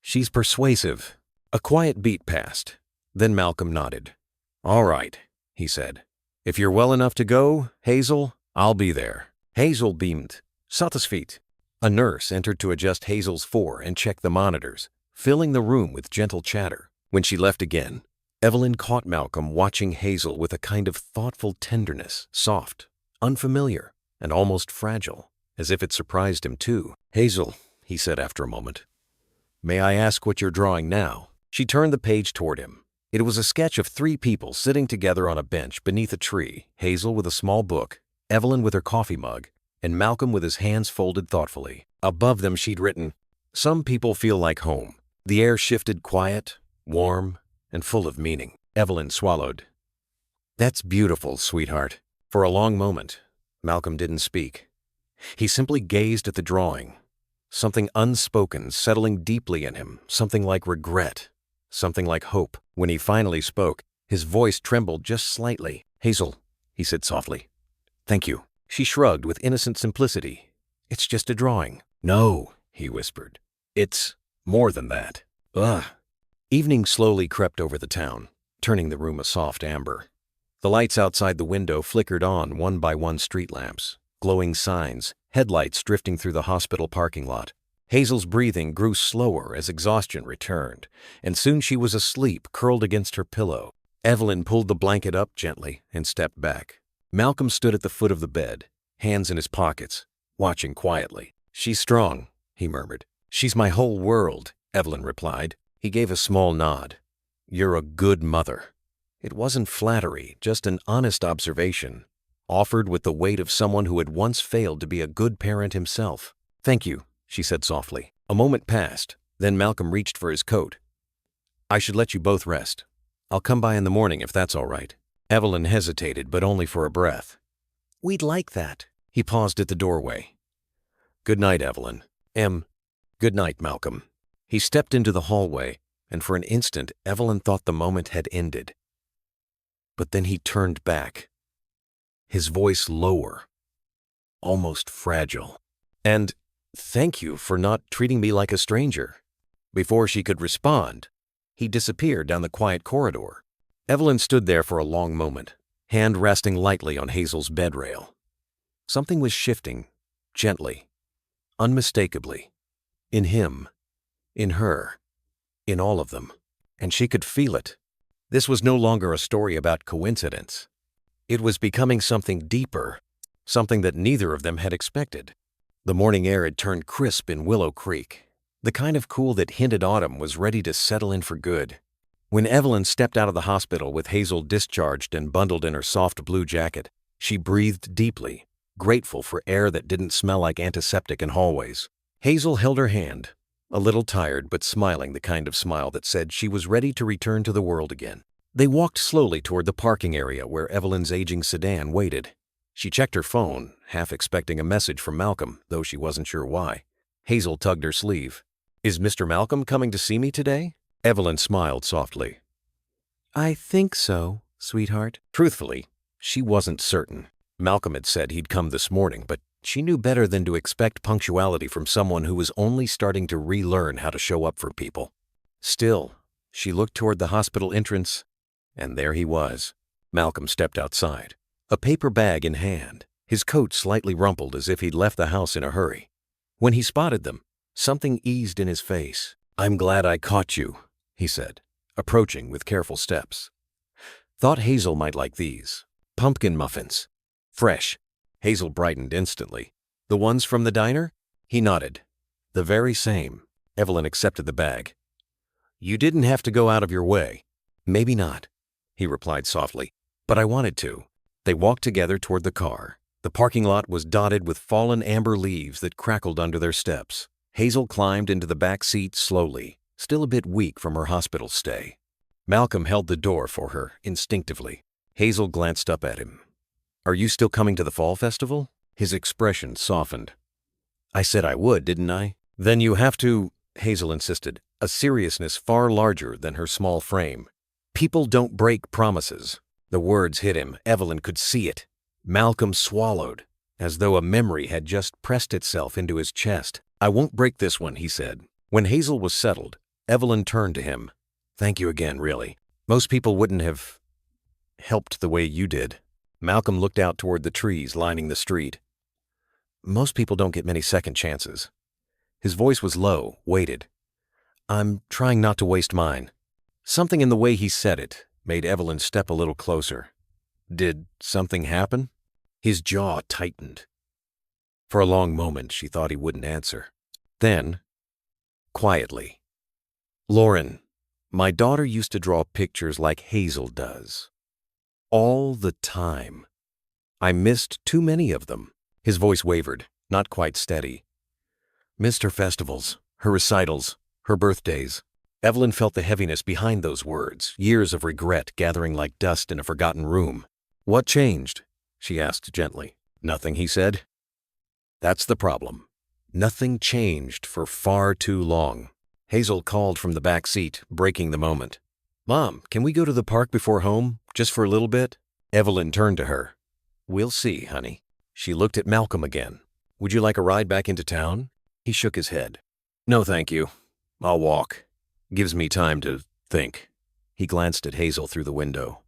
Speaker 1: "She's persuasive." A quiet beat passed. Then Malcolm nodded. "All right," he said. "If you're well enough to go, Hazel, I'll be there." Hazel beamed. "Satisfied." A nurse entered to adjust Hazel's IV and check the monitors, filling the room with gentle chatter. When she left again, Evelyn caught Malcolm watching Hazel with a kind of thoughtful tenderness, soft, unfamiliar, and almost fragile, as if it surprised him too. "Hazel," he said after a moment, "may I ask what you're drawing now?" She turned the page toward him. It was a sketch of 3 people sitting together on a bench beneath a tree, Hazel with a small book, Evelyn with her coffee mug, and Malcolm with his hands folded thoughtfully. Above them she'd written, "Some people feel like home." The air shifted, quiet, warm, and full of meaning. Evelyn swallowed. "That's beautiful, sweetheart." For a long moment, Malcolm didn't speak. He simply gazed at the drawing, something unspoken settling deeply in him, something like regret, something like hope. When he finally spoke, his voice trembled just slightly. "Hazel," he said softly, "thank you." She shrugged with innocent simplicity. "It's just a drawing." "No," he whispered. "It's more than that." Ugh. Evening slowly crept over the town, turning the room a soft amber. The lights outside the window flickered on one by one, street lamps, glowing signs, headlights drifting through the hospital parking lot. Hazel's breathing grew slower as exhaustion returned, and soon she was asleep, curled against her pillow. Evelyn pulled the blanket up gently and stepped back. Malcolm stood at the foot of the bed, hands in his pockets, watching quietly. "She's strong," he murmured. "She's my whole world," Evelyn replied. He gave a small nod. "You're a good mother." It wasn't flattery, just an honest observation, offered with the weight of someone who had once failed to be a good parent himself. "Thank you," she said softly. A moment passed, then Malcolm reached for his coat. "I should let you both rest. I'll come by in the morning if that's all right." Evelyn hesitated, but only for a breath. "We'd like that." He paused at the doorway. "Good night, Evelyn. Good night, Malcolm." He stepped into the hallway, and for an instant Evelyn thought the moment had ended. But then he turned back, his voice lower, almost fragile. "And thank you for not treating me like a stranger." Before she could respond, he disappeared down the quiet corridor. Evelyn stood there for a long moment, hand resting lightly on Hazel's bed rail. Something was shifting, gently, unmistakably. In him, in her, in all of them. And she could feel it. This was no longer a story about coincidence. It was becoming something deeper, something that neither of them had expected. The morning air had turned crisp in Willow Creek, the kind of cool that hinted autumn was ready to settle in for good. When Evelyn stepped out of the hospital with Hazel discharged and bundled in her soft blue jacket, she breathed deeply, grateful for air that didn't smell like antiseptic in hallways. Hazel held her hand, a little tired but smiling the kind of smile that said she was ready to return to the world again. They walked slowly toward the parking area where Evelyn's aging sedan waited. She checked her phone, half expecting a message from Malcolm, though she wasn't sure why. Hazel tugged her sleeve. "Is Mr. Malcolm coming to see me today?" Evelyn smiled softly. "I think so, sweetheart." Truthfully, she wasn't certain. Malcolm had said he'd come this morning, but she knew better than to expect punctuality from someone who was only starting to relearn how to show up for people. Still, she looked toward the hospital entrance, and there he was. Malcolm stepped outside, a paper bag in hand, his coat slightly rumpled as if he'd left the house in a hurry. When he spotted them, something eased in his face. "I'm glad I caught you," he said, approaching with careful steps. "Thought Hazel might like these. Pumpkin muffins. Fresh." Hazel brightened instantly. "The ones from the diner?" He nodded. "The very same." Evelyn accepted the bag. "You didn't have to go out of your way." "Maybe not," he replied softly, "but I wanted to." They walked together toward the car. The parking lot was dotted with fallen amber leaves that crackled under their steps. Hazel climbed into the back seat slowly, still a bit weak from her hospital stay. Malcolm held the door for her instinctively. Hazel glanced up at him. "Are you still coming to the fall festival?" His expression softened. "I said I would, didn't I?" "Then you have to," Hazel insisted, a seriousness far larger than her small frame. "People don't break promises." The words hit him. Evelyn could see it. Malcolm swallowed, as though a memory had just pressed itself into his chest. "I won't break this one," he said. When Hazel was settled, Evelyn turned to him. "Thank you again, really. Most people wouldn't have helped the way you did." Malcolm looked out toward the trees lining the street. "Most people don't get many second chances." His voice was low, weighted. "I'm trying not to waste mine." Something in the way he said it made Evelyn step a little closer. "Did something happen?" His jaw tightened. For a long moment, she thought he wouldn't answer. Then, quietly, "Lauren, my daughter used to draw pictures like Hazel does. All the time. I missed too many of them." His voice wavered, not quite steady. "Missed her festivals, her recitals, her birthdays." Evelyn felt the heaviness behind those words, years of regret gathering like dust in a forgotten room. "What changed?" she asked gently. "Nothing," he said. "That's the problem. Nothing changed for far too long." Hazel called from the back seat, breaking the moment. "Mom, can we go to the park before home, just for a little bit?" Evelyn turned to her. "We'll see, honey." She looked at Malcolm again. "Would you like a ride back into town?" He shook his head. "No, thank you. I'll walk. Gives me time to think." He glanced at Hazel through the window.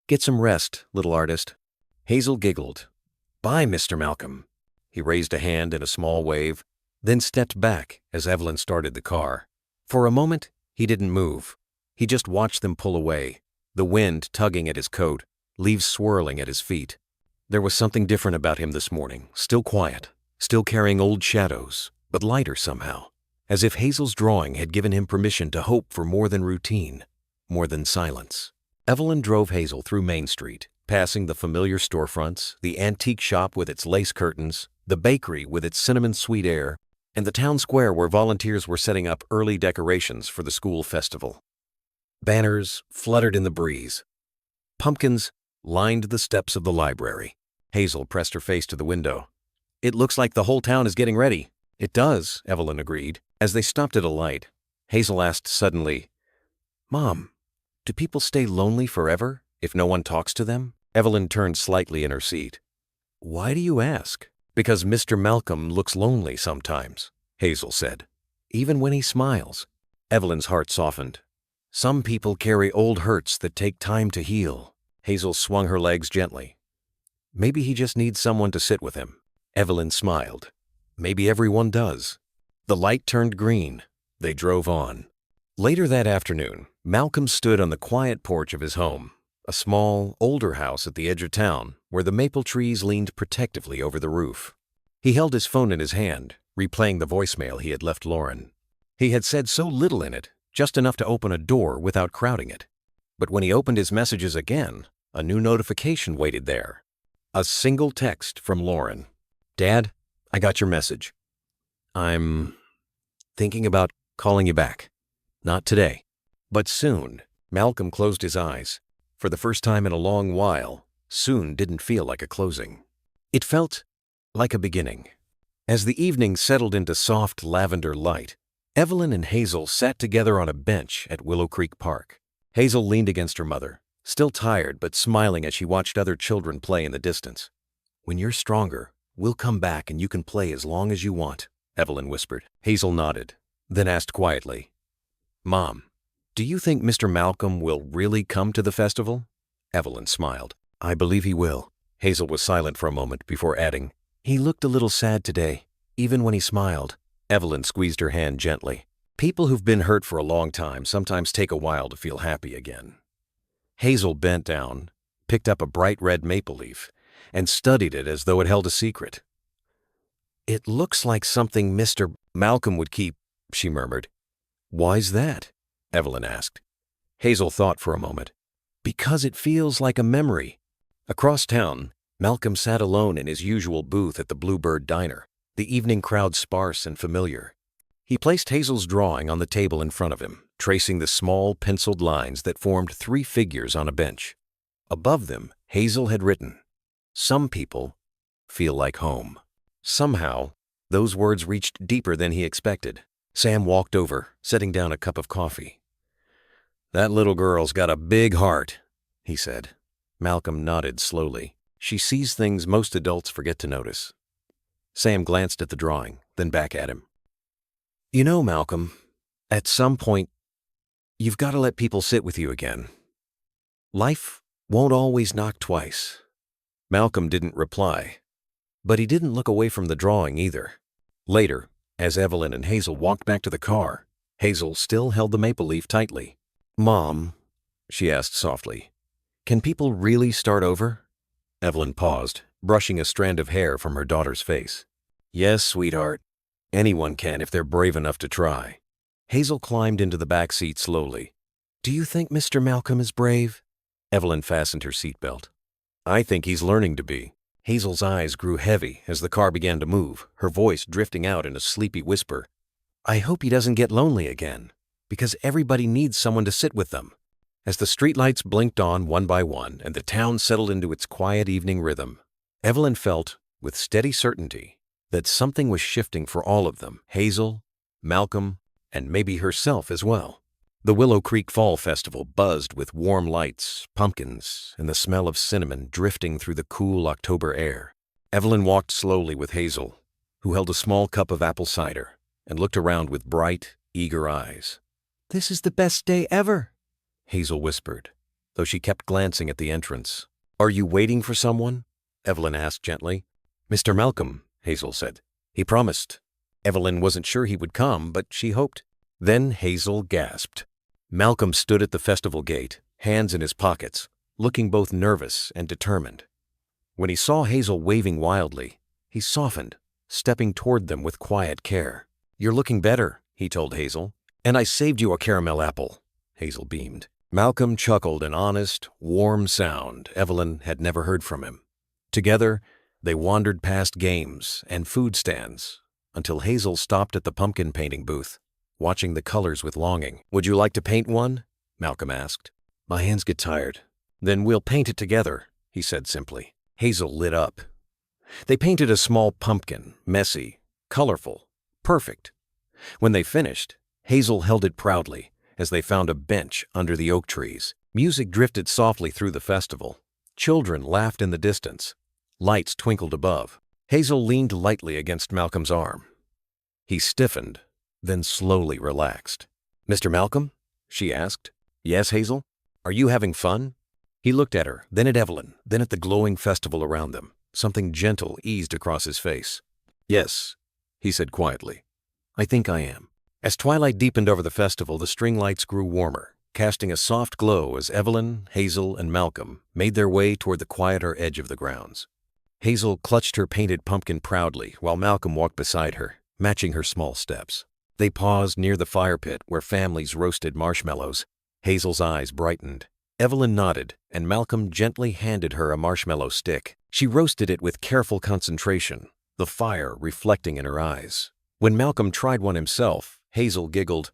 Speaker 1: "Get some rest, little artist." Hazel giggled. "Bye, Mr. Malcolm." He raised a hand in a small wave, then stepped back as Evelyn started the car. For a moment, he didn't move. He just watched them pull away, the wind tugging at his coat, leaves swirling at his feet. There was something different about him this morning, still quiet, still carrying old shadows, but lighter somehow, as if Hazel's drawing had given him permission to hope for more than routine, more than silence. Evelyn drove Hazel through Main Street, passing the familiar storefronts, the antique shop with its lace curtains, the bakery with its cinnamon sweet air, and the town square where volunteers were setting up early decorations for the school festival. Banners fluttered in the breeze. Pumpkins lined the steps of the library. Hazel pressed her face to the window. "It looks like the whole town is getting ready." "It does," Evelyn agreed. As they stopped at a light, Hazel asked suddenly, "Mom, do people stay lonely forever if no one talks to them?" Evelyn turned slightly in her seat. "Why do you ask?" "Because Mr. Malcolm looks lonely sometimes," Hazel said. "Even when he smiles." Evelyn's heart softened. Some people carry old hurts that take time to heal. Hazel swung her legs gently. Maybe he just needs someone to sit with him. Evelyn smiled. Maybe everyone does. The light turned green. They drove on. Later that afternoon, Malcolm stood on the quiet porch of his home, a small, older house at the edge of town where the maple trees leaned protectively over the roof. He held his phone in his hand, replaying the voicemail he had left Lauren. He had said so little in it, just enough to open a door without crowding it. But when he opened his messages again, a new notification waited there. A single text from Lauren. "Dad, I got your message. I'm thinking about calling you back. Not today, but soon." Malcolm closed his eyes. For the first time in a long while, soon didn't feel like a closing. It felt like a beginning. As the evening settled into soft lavender light, Evelyn and Hazel sat together on a bench at Willow Creek Park. Hazel leaned against her mother, still tired but smiling as she watched other children play in the distance. "When you're stronger, we'll come back and you can play as long as you want," Evelyn whispered. Hazel nodded, then asked quietly, "Mom, do you think Mr. Malcolm will really come to the festival?" Evelyn smiled. "I believe he will." Hazel was silent for a moment before adding, "He looked a little sad today, even when he smiled." Evelyn squeezed her hand gently. People who've been hurt for a long time sometimes take a while to feel happy again. Hazel bent down, picked up a bright red maple leaf, and studied it as though it held a secret. "It looks like something Mr. Malcolm would keep," she murmured. "Why's that?" Evelyn asked. Hazel thought for a moment. "Because it feels like a memory." Across town, Malcolm sat alone in his usual booth at the Bluebird Diner, the evening crowd sparse and familiar. He placed Hazel's drawing on the table in front of him, tracing the small penciled lines that formed 3 figures on a bench. Above them, Hazel had written, "Some people feel like home." Somehow, those words reached deeper than he expected. Sam walked over, setting down a cup of coffee. "That little girl's got a big heart," he said. Malcolm nodded slowly. "She sees things most adults forget to notice." Sam glanced at the drawing, then back at him. "You know, Malcolm, at some point, you've got to let people sit with you again. Life won't always knock twice." Malcolm didn't reply, but he didn't look away from the drawing either. Later, as Evelyn and Hazel walked back to the car, Hazel still held the maple leaf tightly. "Mom," she asked softly, "can people really start over?" Evelyn paused, brushing a strand of hair from her daughter's face. "Yes, sweetheart. Anyone can if they're brave enough to try." Hazel climbed into the back seat slowly. "Do you think Mr. Malcolm is brave?" Evelyn fastened her seatbelt. "I think he's learning to be." Hazel's eyes grew heavy as the car began to move, her voice drifting out in a sleepy whisper. "I hope he doesn't get lonely again, because everybody needs someone to sit with them." As the streetlights blinked on one by one and the town settled into its quiet evening rhythm, Evelyn felt, with steady certainty, that something was shifting for all of them, Hazel, Malcolm, and maybe herself as well. The Willow Creek Fall Festival buzzed with warm lights, pumpkins, and the smell of cinnamon drifting through the cool October air. Evelyn walked slowly with Hazel, who held a small cup of apple cider, and looked around with bright, eager eyes. "This is the best day ever," Hazel whispered, though she kept glancing at the entrance. "Are you waiting for someone?" Evelyn asked gently. "Mr. Malcolm," Hazel said. "He promised." Evelyn wasn't sure he would come, but she hoped. Then Hazel gasped. Malcolm stood at the festival gate, hands in his pockets, looking both nervous and determined. When he saw Hazel waving wildly, he softened, stepping toward them with quiet care. "You're looking better," he told Hazel. "And I saved you a caramel apple." Hazel beamed. Malcolm chuckled an honest, warm sound Evelyn had never heard from him. Together, they wandered past games and food stands until Hazel stopped at the pumpkin painting booth, watching the colors with longing. "Would you like to paint one?" Malcolm asked. "My hands get tired." "Then we'll paint it together," he said simply. Hazel lit up. They painted a small pumpkin, messy, colorful, perfect. When they finished, Hazel held it proudly as they found a bench under the oak trees. Music drifted softly through the festival. Children laughed in the distance. Lights twinkled above. Hazel leaned lightly against Malcolm's arm. He stiffened, then slowly relaxed. "Mr. Malcolm?" she asked. Yes, Hazel? Are you having fun? He looked at her, then at Evelyn, then at the glowing festival around them. Something gentle eased across his face. Yes, he said quietly. I think I am. As twilight deepened over the festival, the string lights grew warmer, casting a soft glow as Evelyn, Hazel, and Malcolm made their way toward the quieter edge of the grounds. Hazel clutched her painted pumpkin proudly while Malcolm walked beside her, matching her small steps. They paused near the fire pit where families roasted marshmallows. Hazel's eyes brightened. Evelyn nodded, and Malcolm gently handed her a marshmallow stick. She roasted it with careful concentration, the fire reflecting in her eyes. When Malcolm tried one himself, Hazel giggled.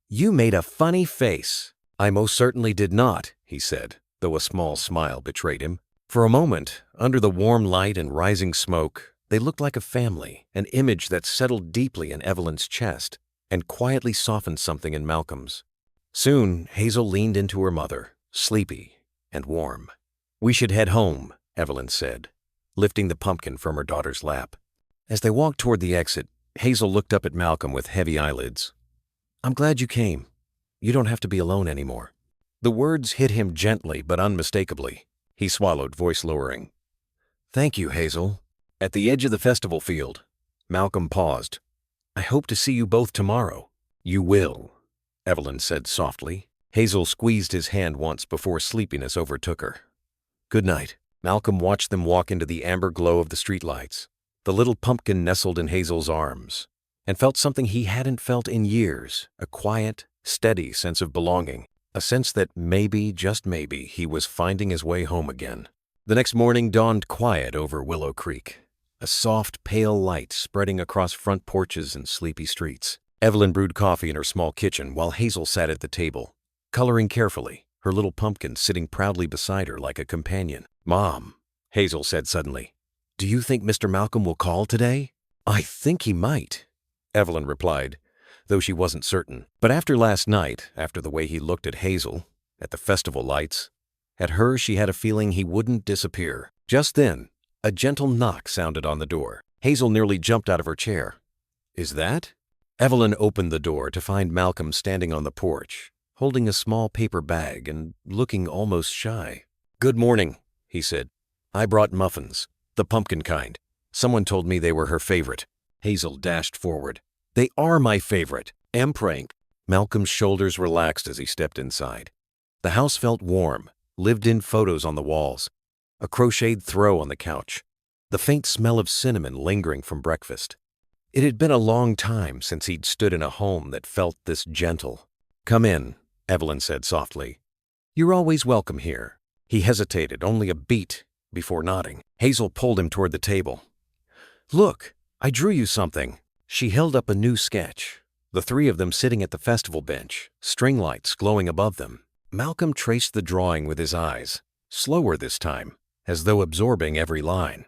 Speaker 1: You made a funny face. I most certainly did not, he said, though a small smile betrayed him. For a moment, under the warm light and rising smoke, they looked like a family, an image that settled deeply in Evelyn's chest and quietly softened something in Malcolm's. Soon, Hazel leaned into her mother, sleepy and warm. We should head home, Evelyn said, lifting the pumpkin from her daughter's lap. As they walked toward the exit, Hazel looked up at Malcolm with heavy eyelids. I'm glad you came. You don't have to be alone anymore. The words hit him gently but unmistakably. He swallowed, voice lowering. Thank you, Hazel. At the edge of the festival field, Malcolm paused. I hope to see you both tomorrow. You will, Evelyn said softly. Hazel squeezed his hand once before sleepiness overtook her. Good night. Malcolm watched them walk into the amber glow of the streetlights. The little pumpkin nestled in Hazel's arms, and felt something he hadn't felt in years, a quiet, steady sense of belonging, a sense that maybe, just maybe, he was finding his way home again. The next morning dawned quiet over Willow Creek, a soft, pale light spreading across front porches and sleepy streets. Evelyn brewed coffee in her small kitchen while Hazel sat at the table, coloring carefully, her little pumpkin sitting proudly beside her like a companion. Mom, Hazel said suddenly, do you think Mr. Malcolm will call today? I think he might, Evelyn replied, though she wasn't certain. But after last night, after the way he looked at Hazel, at the festival lights, at her, she had a feeling he wouldn't disappear. Just then, a gentle knock sounded on the door. Hazel nearly jumped out of her chair. Is that? Evelyn opened the door to find Malcolm standing on the porch, holding a small paper bag and looking almost shy. Good morning, he said. I brought muffins, the pumpkin kind. Someone told me they were her favorite. Hazel dashed forward. They are my favorite. Am praying. Malcolm's shoulders relaxed as he stepped inside. The house felt warm, lived-in photos on the walls, a crocheted throw on the couch, the faint smell of cinnamon lingering from breakfast. It had been a long time since he'd stood in a home that felt this gentle. Come in, Evelyn said softly. You're always welcome here. He hesitated only a beat before nodding. Hazel pulled him toward the table. Look, I drew you something. She held up a new sketch, the three of them sitting at the festival bench, string lights glowing above them. Malcolm traced the drawing with his eyes, slower this time, as though absorbing every line.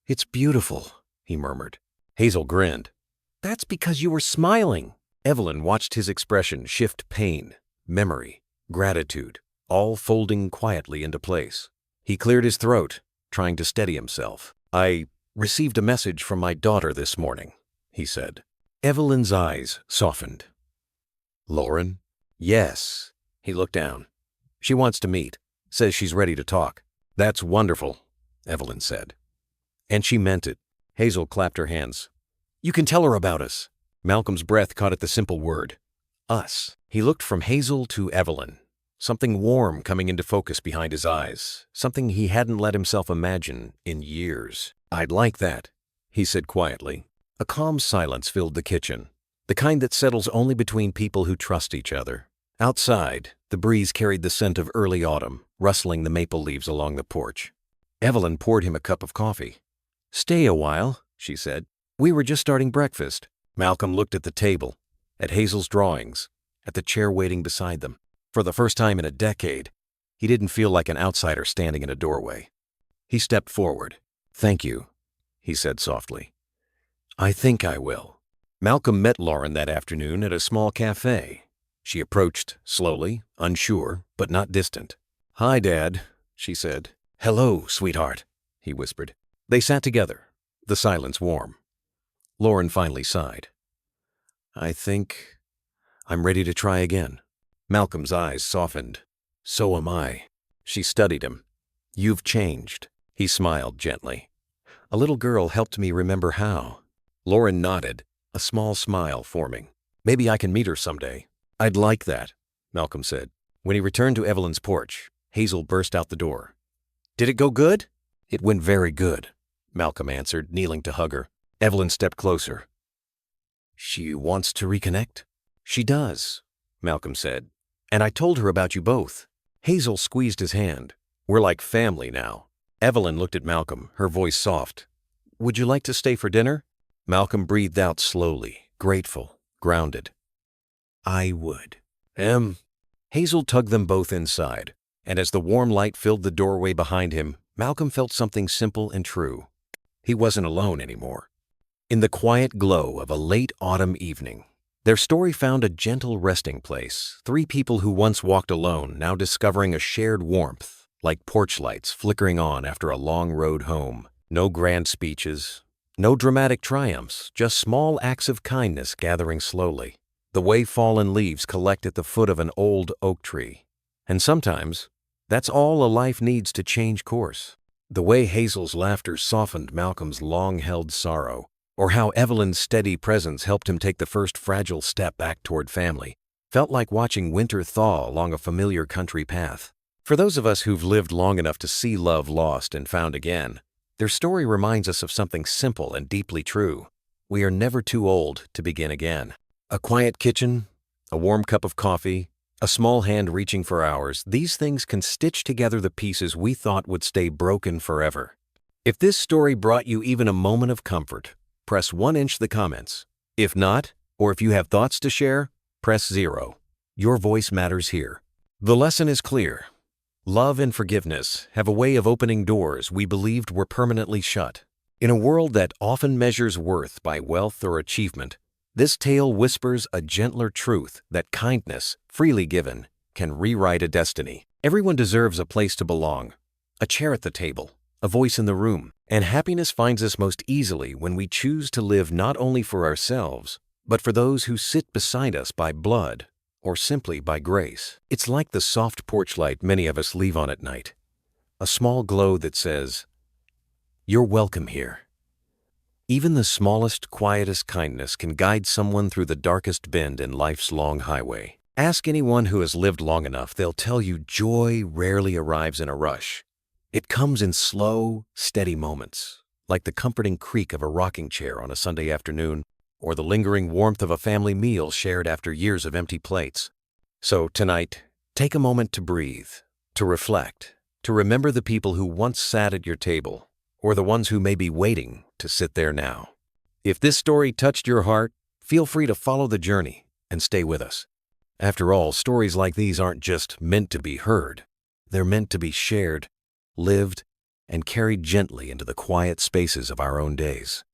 Speaker 1: It's beautiful, he murmured. Hazel grinned. That's because you were smiling. Evelyn watched his expression shift pain, memory, gratitude, all folding quietly into place. He cleared his throat, trying to steady himself. I received a message from my daughter this morning, he said. Evelyn's eyes softened. Lauren? Yes. He looked down. She wants to meet. Says she's ready to talk. That's wonderful, Evelyn said. And she meant it. Hazel clapped her hands. You can tell her about us. Malcolm's breath caught at the simple word. Us. He looked from Hazel to Evelyn. Something warm coming into focus behind his eyes. Something he hadn't let himself imagine in years. I'd like that, he said quietly. A calm silence filled the kitchen, the kind that settles only between people who trust each other. Outside, the breeze carried the scent of early autumn, rustling the maple leaves along the porch. Evelyn poured him a cup of coffee. Stay a while, she said. We were just starting breakfast. Malcolm looked at the table, at Hazel's drawings, at the chair waiting beside them. For the first time in a decade, he didn't feel like an outsider standing in a doorway. He stepped forward. Thank you, he said softly. I think I will. Malcolm met Lauren that afternoon at a small cafe. She approached, slowly, unsure, but not distant. Hi, Dad, she said. Hello, sweetheart, he whispered. They sat together, the silence warm. Lauren finally sighed. I think I'm ready to try again. Malcolm's eyes softened. So am I. She studied him. You've changed. He smiled gently. A little girl helped me remember how. Lauren nodded, a small smile forming. Maybe I can meet her someday. I'd like that, Malcolm said. When he returned to Evelyn's porch, Hazel burst out the door. Did it go good? It went very good, Malcolm answered, kneeling to hug her. Evelyn stepped closer. She wants to reconnect? She does, Malcolm said. And I told her about you both. Hazel squeezed his hand. We're like family now. Evelyn looked at Malcolm, her voice soft. Would you like to stay for dinner? Malcolm breathed out slowly, grateful, grounded. I would. Hazel tugged them both inside, and as the warm light filled the doorway behind him, Malcolm felt something simple and true. He wasn't alone anymore. In the quiet glow of a late autumn evening, their story found a gentle resting place. Three people who once walked alone, now discovering a shared warmth, like porch lights flickering on after a long road home. No grand speeches, no dramatic triumphs, just small acts of kindness gathering slowly, the way fallen leaves collect at the foot of an old oak tree. And sometimes, that's all a life needs to change course. The way Hazel's laughter softened Malcolm's long-held sorrow, or how Evelyn's steady presence helped him take the first fragile step back toward family, felt like watching winter thaw along a familiar country path. For those of us who've lived long enough to see love lost and found again, their story reminds us of something simple and deeply true. We are never too old to begin again. A quiet kitchen, a warm cup of coffee, a small hand reaching for ours, these things can stitch together the pieces we thought would stay broken forever. If this story brought you even a moment of comfort, press 1 in the comments. If not, or if you have thoughts to share, press 0. Your voice matters here. The lesson is clear. Love and forgiveness have a way of opening doors we believed were permanently shut. In a world that often measures worth by wealth or achievement, this tale whispers a gentler truth that kindness, freely given, can rewrite a destiny. Everyone deserves a place to belong, a chair at the table, a voice in the room, and happiness finds us most easily when we choose to live not only for ourselves, but for those who sit beside us by blood or simply by grace. It's like the soft porch light many of us leave on at night, a small glow that says, "You're welcome here." Even the smallest, quietest kindness can guide someone through the darkest bend in life's long highway. Ask anyone who has lived long enough, they'll tell you joy rarely arrives in a rush. It comes in slow, steady moments, like the comforting creak of a rocking chair on a Sunday afternoon, or the lingering warmth of a family meal shared after years of empty plates. So tonight, take a moment to breathe, to reflect, to remember the people who once sat at your table, or the ones who may be waiting to sit there now. If this story touched your heart, feel free to follow the journey and stay with us. After all, stories like these aren't just meant to be heard. They're meant to be shared, lived, and carried gently into the quiet spaces of our own days.